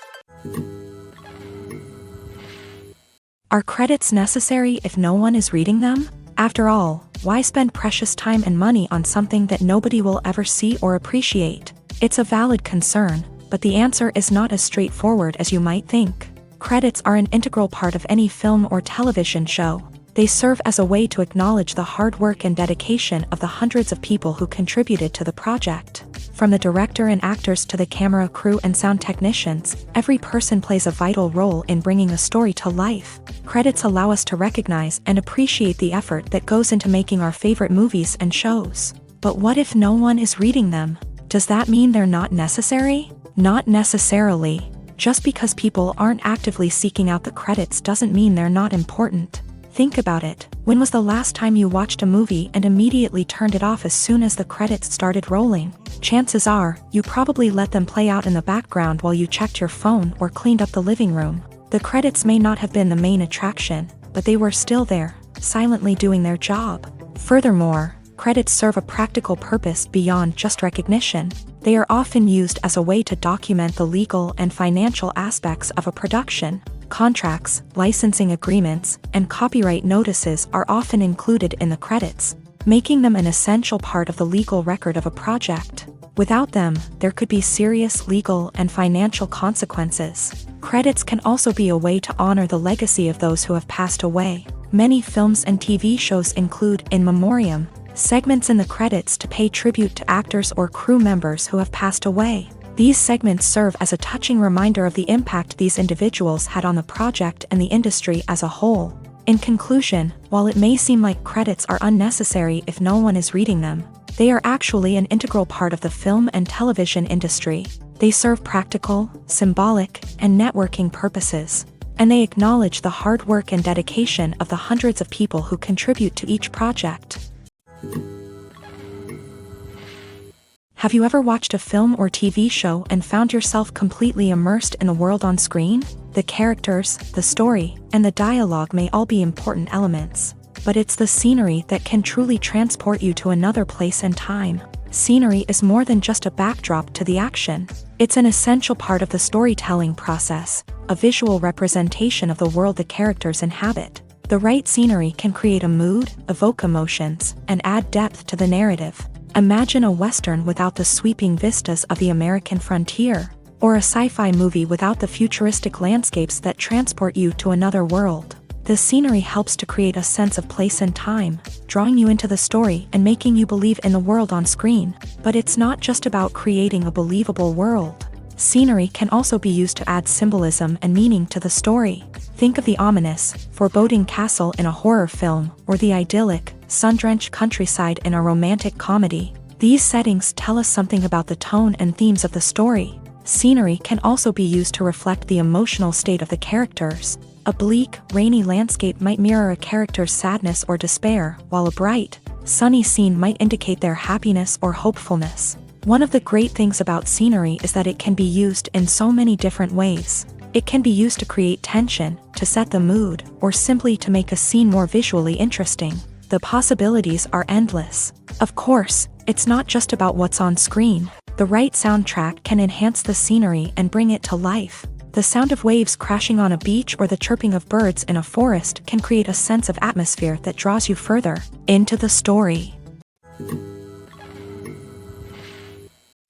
Are credits necessary if no one is reading them? After all, why spend precious time and money on something that nobody will ever see or appreciate? It's a valid concern, but the answer is not as straightforward as you might think. Credits are an integral part of any film or television show. They serve as a way to acknowledge the hard work and dedication of the hundreds of people who contributed to the project. From the director and actors to the camera crew and sound technicians, every person plays a vital role in bringing a story to life. Credits allow us to recognize and appreciate the effort that goes into making our favorite movies and shows. But what if no one is reading them? Does that mean they're not necessary? Not necessarily. Just because people aren't actively seeking out the credits doesn't mean they're not important. Think about it. When was the last time you watched a movie and immediately turned it off as soon as the credits started rolling? Chances are, you probably let them play out in the background while you checked your phone or cleaned up the living room. The credits may not have been the main attraction, but they were still there, silently doing their job. Furthermore, credits serve a practical purpose beyond just recognition. They are often used as a way to document the legal and financial aspects of a production. Contracts, licensing agreements, and copyright notices are often included in the credits, making them an essential part of the legal record of a project. Without them, there could be serious legal and financial consequences. Credits can also be a way to honor the legacy of those who have passed away. Many films and TV shows include in memoriam segments in the credits to pay tribute to actors or crew members who have passed away. These segments serve as a touching reminder of the impact these individuals had on the project and the industry as a whole. In conclusion, while it may seem like credits are unnecessary if no one is reading them, they are actually an integral part of the film and television industry. They serve practical, symbolic, and networking purposes, and they acknowledge the hard work and dedication of the hundreds of people who contribute to each project. Have you ever watched a film or TV show and found yourself completely immersed in the world on screen? The characters, the story, and the dialogue may all be important elements, but it's the scenery that can truly transport you to another place and time. Scenery is more than just a backdrop to the action. It's an essential part of the storytelling process, a visual representation of the world the characters inhabit. The right scenery can create a mood, evoke emotions, and add depth to the narrative. Imagine a Western without the sweeping vistas of the American frontier, or a sci-fi movie without the futuristic landscapes that transport you to another world. The scenery helps to create a sense of place and time, drawing you into the story and making you believe in the world on screen. But it's not just about creating a believable world. Scenery can also be used to add symbolism and meaning to the story. Think of the ominous, foreboding castle in a horror film, or the idyllic, sun-drenched countryside in a romantic comedy. These settings tell us something about the tone and themes of the story. Scenery can also be used to reflect the emotional state of the characters. A bleak, rainy landscape might mirror a character's sadness or despair, while a bright, sunny scene might indicate their happiness or hopefulness. One of the great things about scenery is that it can be used in so many different ways. It can be used to create tension, to set the mood, or simply to make a scene more visually interesting. The possibilities are endless. Of course, it's not just about what's on screen. The right soundtrack can enhance the scenery and bring it to life. The sound of waves crashing on a beach or the chirping of birds in a forest can create a sense of atmosphere that draws you further into the story.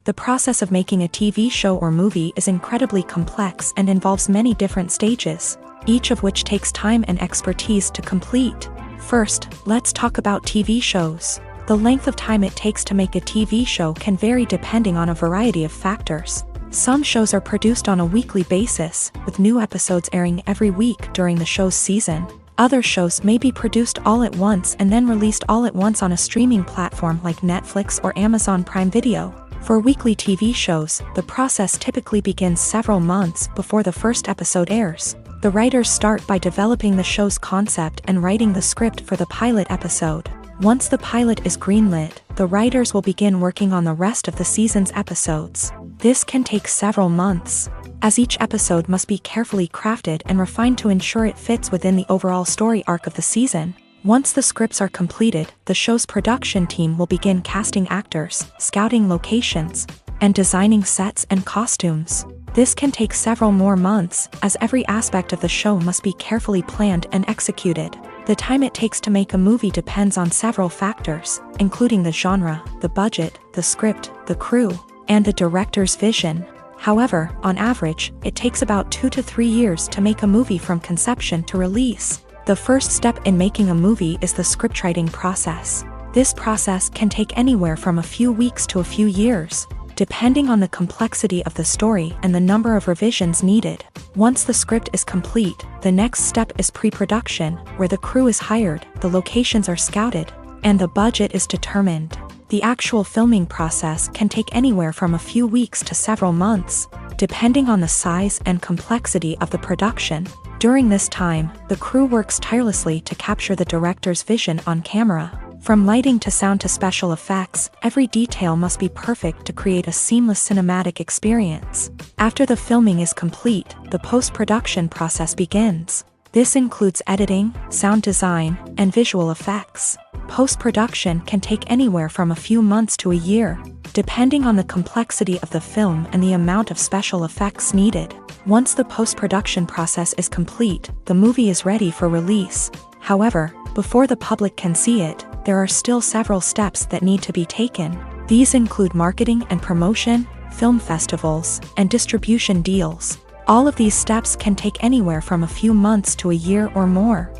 The process of making a TV show or movie is incredibly complex and involves many different stages, each of which takes time and expertise to complete. First, let's talk about TV shows. The length of time it takes to make a TV show can vary depending on a variety of factors. Some shows are produced on a weekly basis, with new episodes airing every week during the show's season. Other shows may be produced all at once and then released all at once on a streaming platform like Netflix or Amazon Prime Video. For weekly TV shows, the process typically begins several months before the first episode airs. The writers start by developing the show's concept and writing the script for the pilot episode. Once the pilot is greenlit, the writers will begin working on the rest of the season's episodes. This can take several months, as each episode must be carefully crafted and refined to ensure it fits within the overall story arc of the season. Once the scripts are completed, the show's production team will begin casting actors, scouting locations, and designing sets and costumes. This can take several more months, as every aspect of the show must be carefully planned and executed. The time it takes to make a movie depends on several factors, including the genre, the budget, the script, the crew, and the director's vision. However, on average, it takes about 2 to 3 years to make a movie from conception to release. The first step in making a movie is the scriptwriting process. This process can take anywhere from a few weeks to a few years, depending on the complexity of the story and the number of revisions needed. Once the script is complete, the next step is pre-production, where the crew is hired, the locations are scouted, and the budget is determined. The actual filming process can take anywhere from a few weeks to several months, depending on the size and complexity of the production. During this time, the crew works tirelessly to capture the director's vision on camera. From lighting to sound to special effects, every detail must be perfect to create a seamless cinematic experience. After the filming is complete, the post-production process begins. This includes editing, sound design, and visual effects. Post-production can take anywhere from a few months to a year, depending on the complexity of the film and the amount of special effects needed. Once the post-production process is complete, the movie is ready for release. However, before the public can see it, there are still several steps that need to be taken. These include marketing and promotion, film festivals, and distribution deals. All of these steps can take anywhere from a few months to a year or more.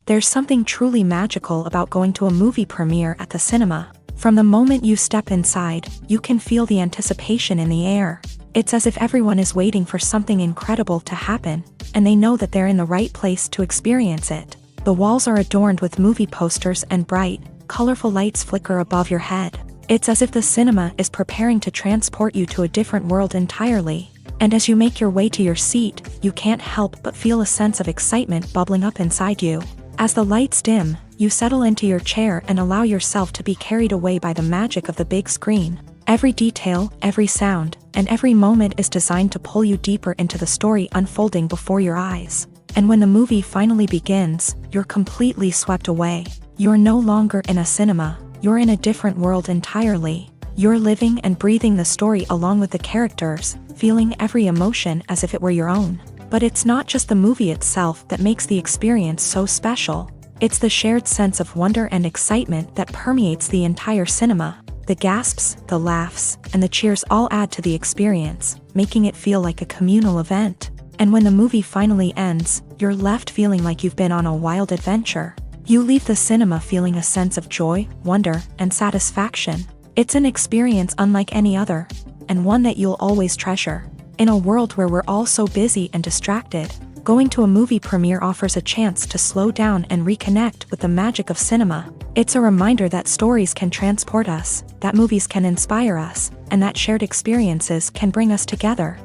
There's something truly magical about going to a movie premiere at the cinema. From the moment you step inside, you can feel the anticipation in the air. It's as if everyone is waiting for something incredible to happen, and they know that they're in the right place to experience it. The walls are adorned with movie posters and bright, colorful lights flicker above your head. It's as if the cinema is preparing to transport you to a different world entirely. And as you make your way to your seat, you can't help but feel a sense of excitement bubbling up inside you. As the lights dim, you settle into your chair and allow yourself to be carried away by the magic of the big screen. Every detail, every sound, and every moment is designed to pull you deeper into the story unfolding before your eyes. And when the movie finally begins, you're completely swept away. You're no longer in a cinema, you're in a different world entirely. You're living and breathing the story along with the characters, feeling every emotion as if it were your own. But it's not just the movie itself that makes the experience so special. It's the shared sense of wonder and excitement that permeates the entire cinema. The gasps, the laughs, and the cheers all add to the experience, making it feel like a communal event. And when the movie finally ends, you're left feeling like you've been on a wild adventure. You leave the cinema feeling a sense of joy, wonder, and satisfaction. It's an experience unlike any other, and one that you'll always treasure. In a world where we're all so busy and distracted, going to a movie premiere offers a chance to slow down and reconnect with the magic of cinema. It's a reminder that stories can transport us, that movies can inspire us, and that shared experiences can bring us together.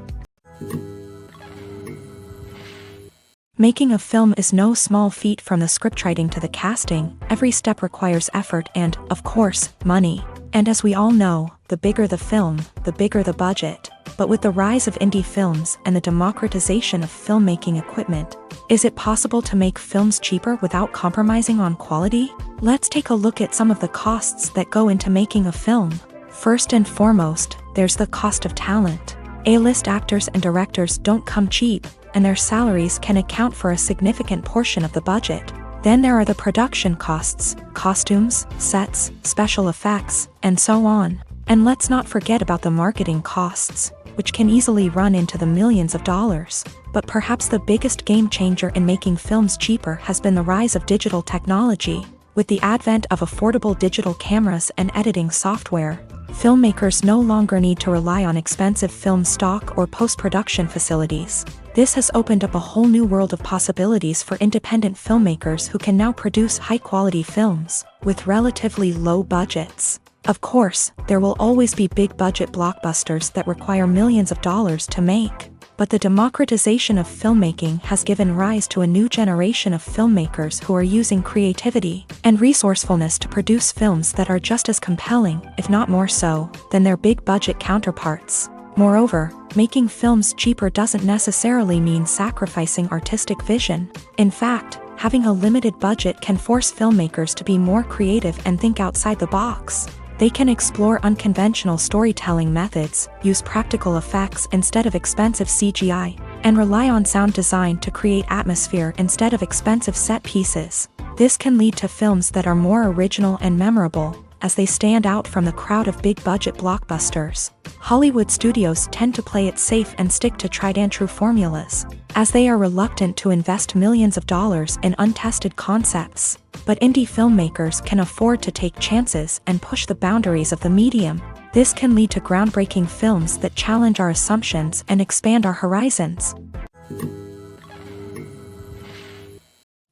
Making a film is no small feat. From the scriptwriting to the casting, every step requires effort and, of course, money. And as we all know, the bigger the film, the bigger the budget. But with the rise of indie films and the democratization of filmmaking equipment, is it possible to make films cheaper without compromising on quality? Let's take a look at some of the costs that go into making a film. First and foremost, there's the cost of talent. A-list actors and directors don't come cheap, and their salaries can account for a significant portion of the budget. Then there are the production costs, costumes, sets, special effects, and so on. And let's not forget about the marketing costs, which can easily run into the millions of dollars. But perhaps the biggest game changer in making films cheaper has been the rise of digital technology. With the advent of affordable digital cameras and editing software, filmmakers no longer need to rely on expensive film stock or post-production facilities. This has opened up a whole new world of possibilities for independent filmmakers who can now produce high-quality films with relatively low budgets. Of course, there will always be big-budget blockbusters that require millions of dollars to make. But the democratization of filmmaking has given rise to a new generation of filmmakers who are using creativity and resourcefulness to produce films that are just as compelling, if not more so, than their big-budget counterparts. Moreover, making films cheaper doesn't necessarily mean sacrificing artistic vision. In fact, having a limited budget can force filmmakers to be more creative and think outside the box. They can explore unconventional storytelling methods, use practical effects instead of expensive CGI, and rely on sound design to create atmosphere instead of expensive set pieces. This can lead to films that are more original and memorable, as they stand out from the crowd of big-budget blockbusters. Hollywood studios tend to play it safe and stick to tried-and-true formulas, as they are reluctant to invest millions of dollars in untested concepts. But indie filmmakers can afford to take chances and push the boundaries of the medium. This can lead to groundbreaking films that challenge our assumptions and expand our horizons.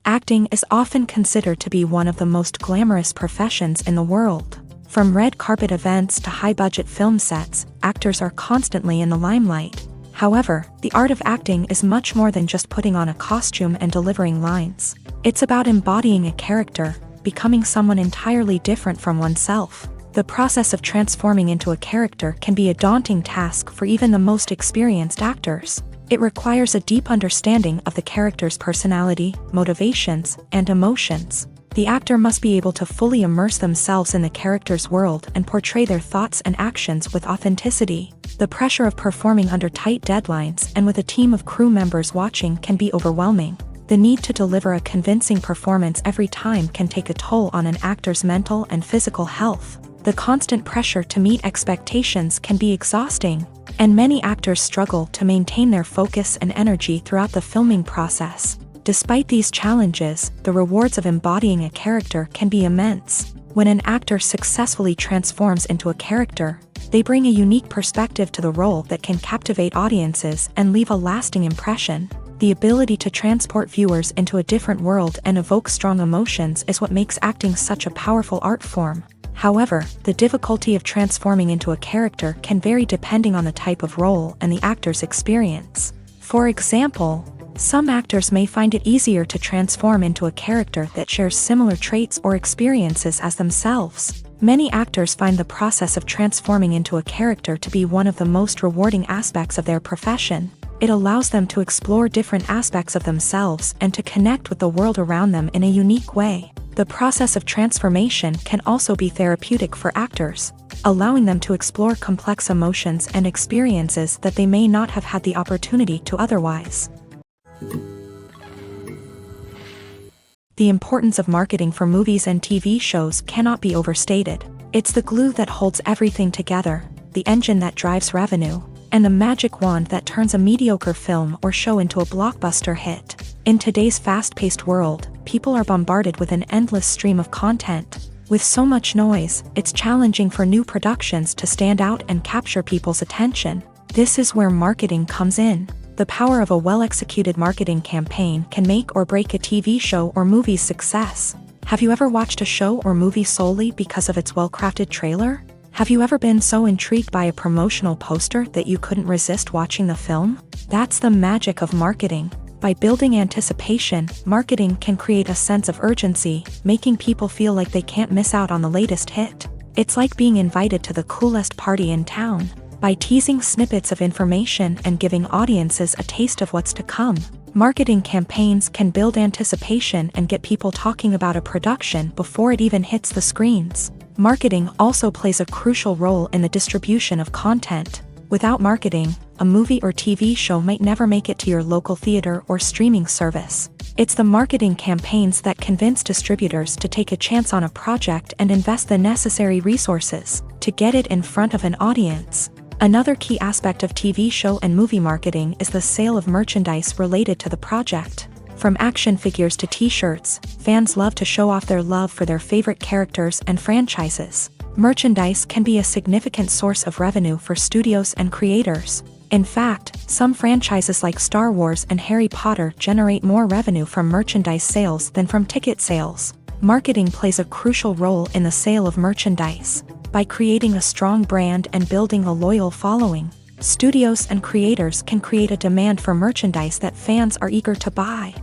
Acting is often considered to be one of the most glamorous professions in the world. From red carpet events to high-budget film sets, actors are constantly in the limelight. However, the art of acting is much more than just putting on a costume and delivering lines. It's about embodying a character, becoming someone entirely different from oneself. The process of transforming into a character can be a daunting task for even the most experienced actors. It requires a deep understanding of the character's personality, motivations, and emotions. The actor must be able to fully immerse themselves in the character's world and portray their thoughts and actions with authenticity. The pressure of performing under tight deadlines and with a team of crew members watching can be overwhelming. The need to deliver a convincing performance every time can take a toll on an actor's mental and physical health. The constant pressure to meet expectations can be exhausting, and many actors struggle to maintain their focus and energy throughout the filming process. Despite these challenges, the rewards of embodying a character can be immense. When an actor successfully transforms into a character, they bring a unique perspective to the role that can captivate audiences and leave a lasting impression. The ability to transport viewers into a different world and evoke strong emotions is what makes acting such a powerful art form. However, the difficulty of transforming into a character can vary depending on the type of role and the actor's experience. For example, some actors may find it easier to transform into a character that shares similar traits or experiences as themselves. Many actors find the process of transforming into a character to be one of the most rewarding aspects of their profession. It allows them to explore different aspects of themselves and to connect with the world around them in a unique way. The process of transformation can also be therapeutic for actors, allowing them to explore complex emotions and experiences that they may not have had the opportunity to otherwise. The importance of marketing for movies and TV shows cannot be overstated. It's the glue that holds everything together, the engine that drives revenue, and the magic wand that turns a mediocre film or show into a blockbuster hit. In today's fast-paced world, people are bombarded with an endless stream of content. With so much noise, it's challenging for new productions to stand out and capture people's attention. This is where marketing comes in. The power of a well-executed marketing campaign can make or break a TV show or movie's success. Have you ever watched a show or movie solely because of its well-crafted trailer? Have you ever been so intrigued by a promotional poster that you couldn't resist watching the film? That's the magic of marketing. By building anticipation, marketing can create a sense of urgency, making people feel like they can't miss out on the latest hit. It's like being invited to the coolest party in town. By teasing snippets of information and giving audiences a taste of what's to come, marketing campaigns can build anticipation and get people talking about a production before it even hits the screens. Marketing also plays a crucial role in the distribution of content. Without marketing, a movie or TV show might never make it to your local theater or streaming service. It's the marketing campaigns that convince distributors to take a chance on a project and invest the necessary resources to get it in front of an audience. Another key aspect of TV show and movie marketing is the sale of merchandise related to the project. From action figures to t-shirts, fans love to show off their love for their favorite characters and franchises. Merchandise can be a significant source of revenue for studios and creators. In fact, some franchises like Star Wars and Harry Potter generate more revenue from merchandise sales than from ticket sales. Marketing plays a crucial role in the sale of merchandise. By creating a strong brand and building a loyal following, studios and creators can create a demand for merchandise that fans are eager to buy.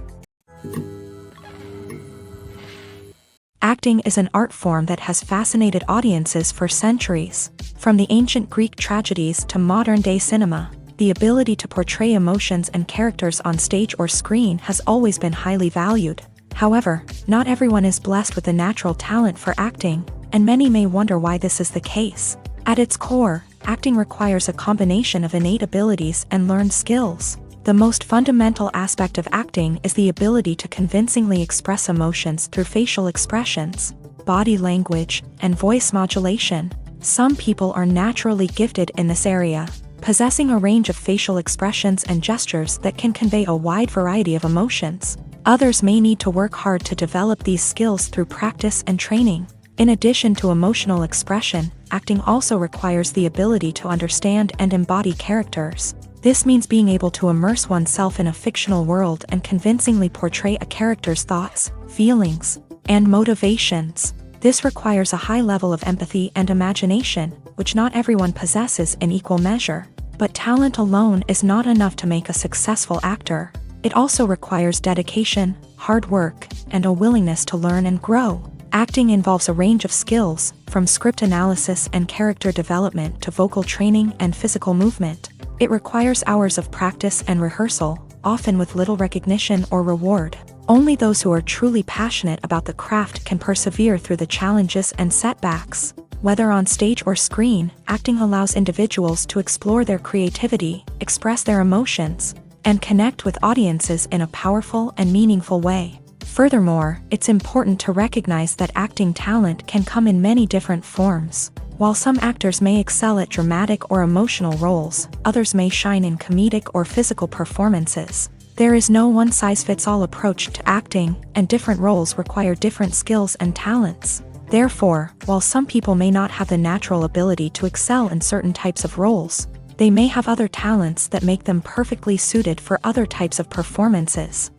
Acting is an art form that has fascinated audiences for centuries. From the ancient Greek tragedies to modern-day cinema, the ability to portray emotions and characters on stage or screen has always been highly valued. However, not everyone is blessed with a natural talent for acting, and many may wonder why this is the case. At its core, acting requires a combination of innate abilities and learned skills. The most fundamental aspect of acting is the ability to convincingly express emotions through facial expressions, body language, and voice modulation. Some people are naturally gifted in this area, possessing a range of facial expressions and gestures that can convey a wide variety of emotions. Others may need to work hard to develop these skills through practice and training. In addition to emotional expression, acting also requires the ability to understand and embody characters. This means being able to immerse oneself in a fictional world and convincingly portray a character's thoughts, feelings, and motivations. This requires a high level of empathy and imagination, which not everyone possesses in equal measure. But talent alone is not enough to make a successful actor. It also requires dedication, hard work, and a willingness to learn and grow. Acting involves a range of skills, from script analysis and character development to vocal training and physical movement. It requires hours of practice and rehearsal, often with little recognition or reward. Only those who are truly passionate about the craft can persevere through the challenges and setbacks. Whether on stage or screen, acting allows individuals to explore their creativity, express their emotions, and connect with audiences in a powerful and meaningful way. Furthermore, it's important to recognize that acting talent can come in many different forms. While some actors may excel at dramatic or emotional roles, others may shine in comedic or physical performances. There is no one-size-fits-all approach to acting, and different roles require different skills and talents. Therefore, while some people may not have the natural ability to excel in certain types of roles, they may have other talents that make them perfectly suited for other types of performances.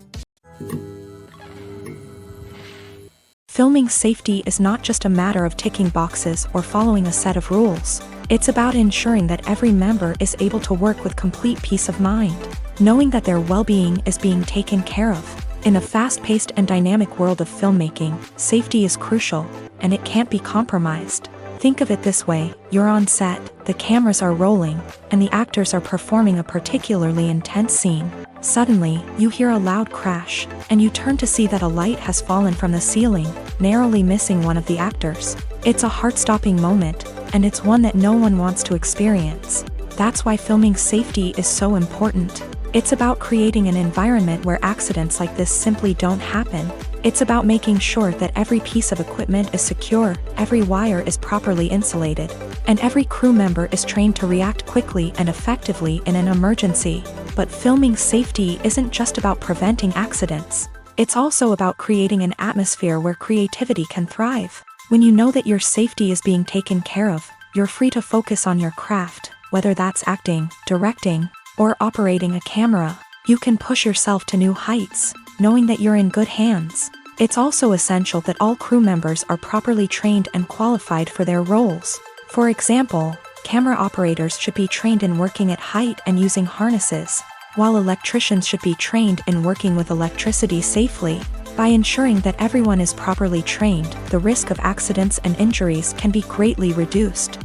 Filming safety is not just a matter of ticking boxes or following a set of rules. It's about ensuring that every member is able to work with complete peace of mind, knowing that their well-being is being taken care of. In the fast-paced and dynamic world of filmmaking, safety is crucial, and it can't be compromised. Think of it this way: you're on set, the cameras are rolling, and the actors are performing a particularly intense scene. Suddenly, you hear a loud crash, and you turn to see that a light has fallen from the ceiling, narrowly missing one of the actors. It's a heart-stopping moment, and it's one that no one wants to experience. That's why filming safety is so important. It's about creating an environment where accidents like this simply don't happen. It's about making sure that every piece of equipment is secure, every wire is properly insulated, and every crew member is trained to react quickly and effectively in an emergency. But filming safety isn't just about preventing accidents. It's also about creating an atmosphere where creativity can thrive. When you know that your safety is being taken care of, you're free to focus on your craft, whether that's acting, directing, or operating a camera. You can push yourself to new heights, knowing that you're in good hands. It's also essential that all crew members are properly trained and qualified for their roles. For example, camera operators should be trained in working at height and using harnesses, while electricians should be trained in working with electricity safely. By ensuring that everyone is properly trained, the risk of accidents and injuries can be greatly reduced.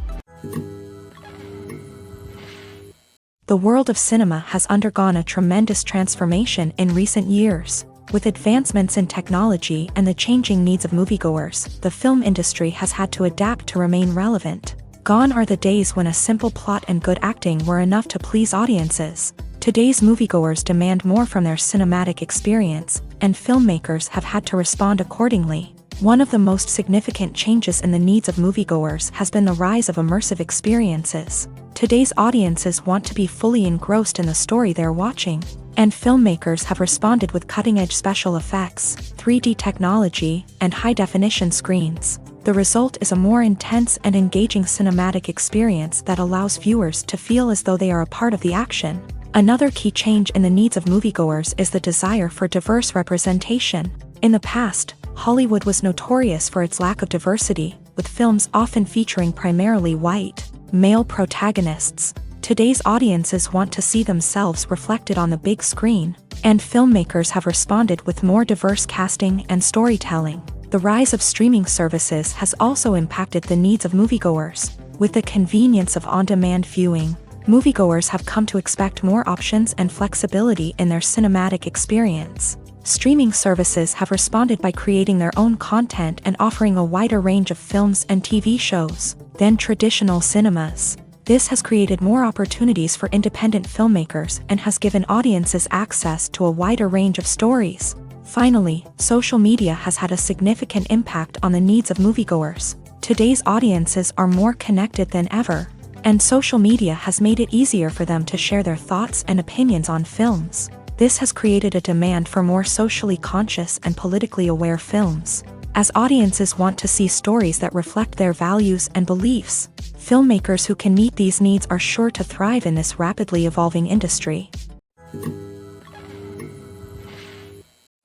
The world of cinema has undergone a tremendous transformation in recent years. With advancements in technology and the changing needs of moviegoers, the film industry has had to adapt to remain relevant. Gone are the days when a simple plot and good acting were enough to please audiences. Today's moviegoers demand more from their cinematic experience, and filmmakers have had to respond accordingly. One of the most significant changes in the needs of moviegoers has been the rise of immersive experiences. Today's audiences want to be fully engrossed in the story they're watching, and filmmakers have responded with cutting-edge special effects, 3D technology, and high-definition screens. The result is a more intense and engaging cinematic experience that allows viewers to feel as though they are a part of the action. Another key change in the needs of moviegoers is the desire for diverse representation. In the past, Hollywood was notorious for its lack of diversity, with films often featuring primarily white, male protagonists. Today's audiences want to see themselves reflected on the big screen, and filmmakers have responded with more diverse casting and storytelling. The rise of streaming services has also impacted the needs of moviegoers. With the convenience of on-demand viewing, moviegoers have come to expect more options and flexibility in their cinematic experience. Streaming services have responded by creating their own content and offering a wider range of films and TV shows than traditional cinemas. This has created more opportunities for independent filmmakers and has given audiences access to a wider range of stories. Finally, social media has had a significant impact on the needs of moviegoers. Today's audiences are more connected than ever, and social media has made it easier for them to share their thoughts and opinions on films. This has created a demand for more socially conscious and politically aware films. As audiences want to see stories that reflect their values and beliefs, filmmakers who can meet these needs are sure to thrive in this rapidly evolving industry.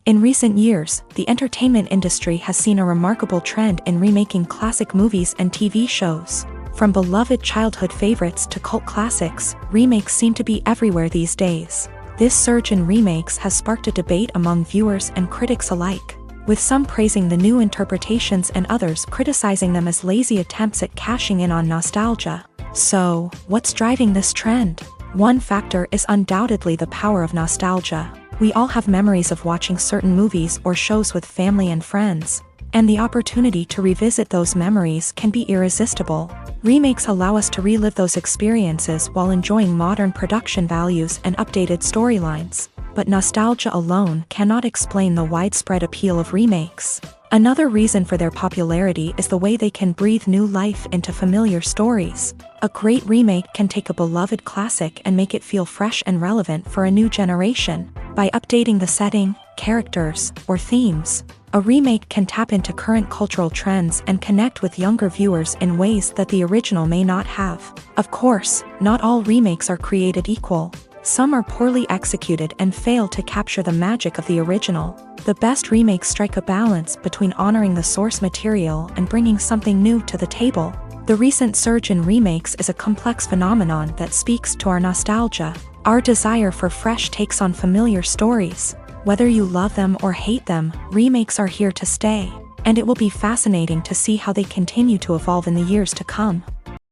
In recent years, the entertainment industry has seen a remarkable trend in remaking classic movies and TV shows. From beloved childhood favorites to cult classics, remakes seem to be everywhere these days. This surge in remakes has sparked a debate among viewers and critics alike, with some praising the new interpretations and others criticizing them as lazy attempts at cashing in on nostalgia. So, what's driving this trend? One factor is undoubtedly the power of nostalgia. We all have memories of watching certain movies or shows with family and friends, and the opportunity to revisit those memories can be irresistible. Remakes allow us to relive those experiences while enjoying modern production values and updated storylines. But nostalgia alone cannot explain the widespread appeal of remakes. Another reason for their popularity is the way they can breathe new life into familiar stories. A great remake can take a beloved classic and make it feel fresh and relevant for a new generation. By updating the setting, characters, or themes, a remake can tap into current cultural trends and connect with younger viewers in ways that the original may not have. Of course, not all remakes are created equal. Some are poorly executed and fail to capture the magic of the original. The best remakes strike a balance between honoring the source material and bringing something new to the table. The recent surge in remakes is a complex phenomenon that speaks to our nostalgia, our desire for fresh takes on familiar stories. Whether you love them or hate them, remakes are here to stay, and it will be fascinating to see how they continue to evolve in the years to come.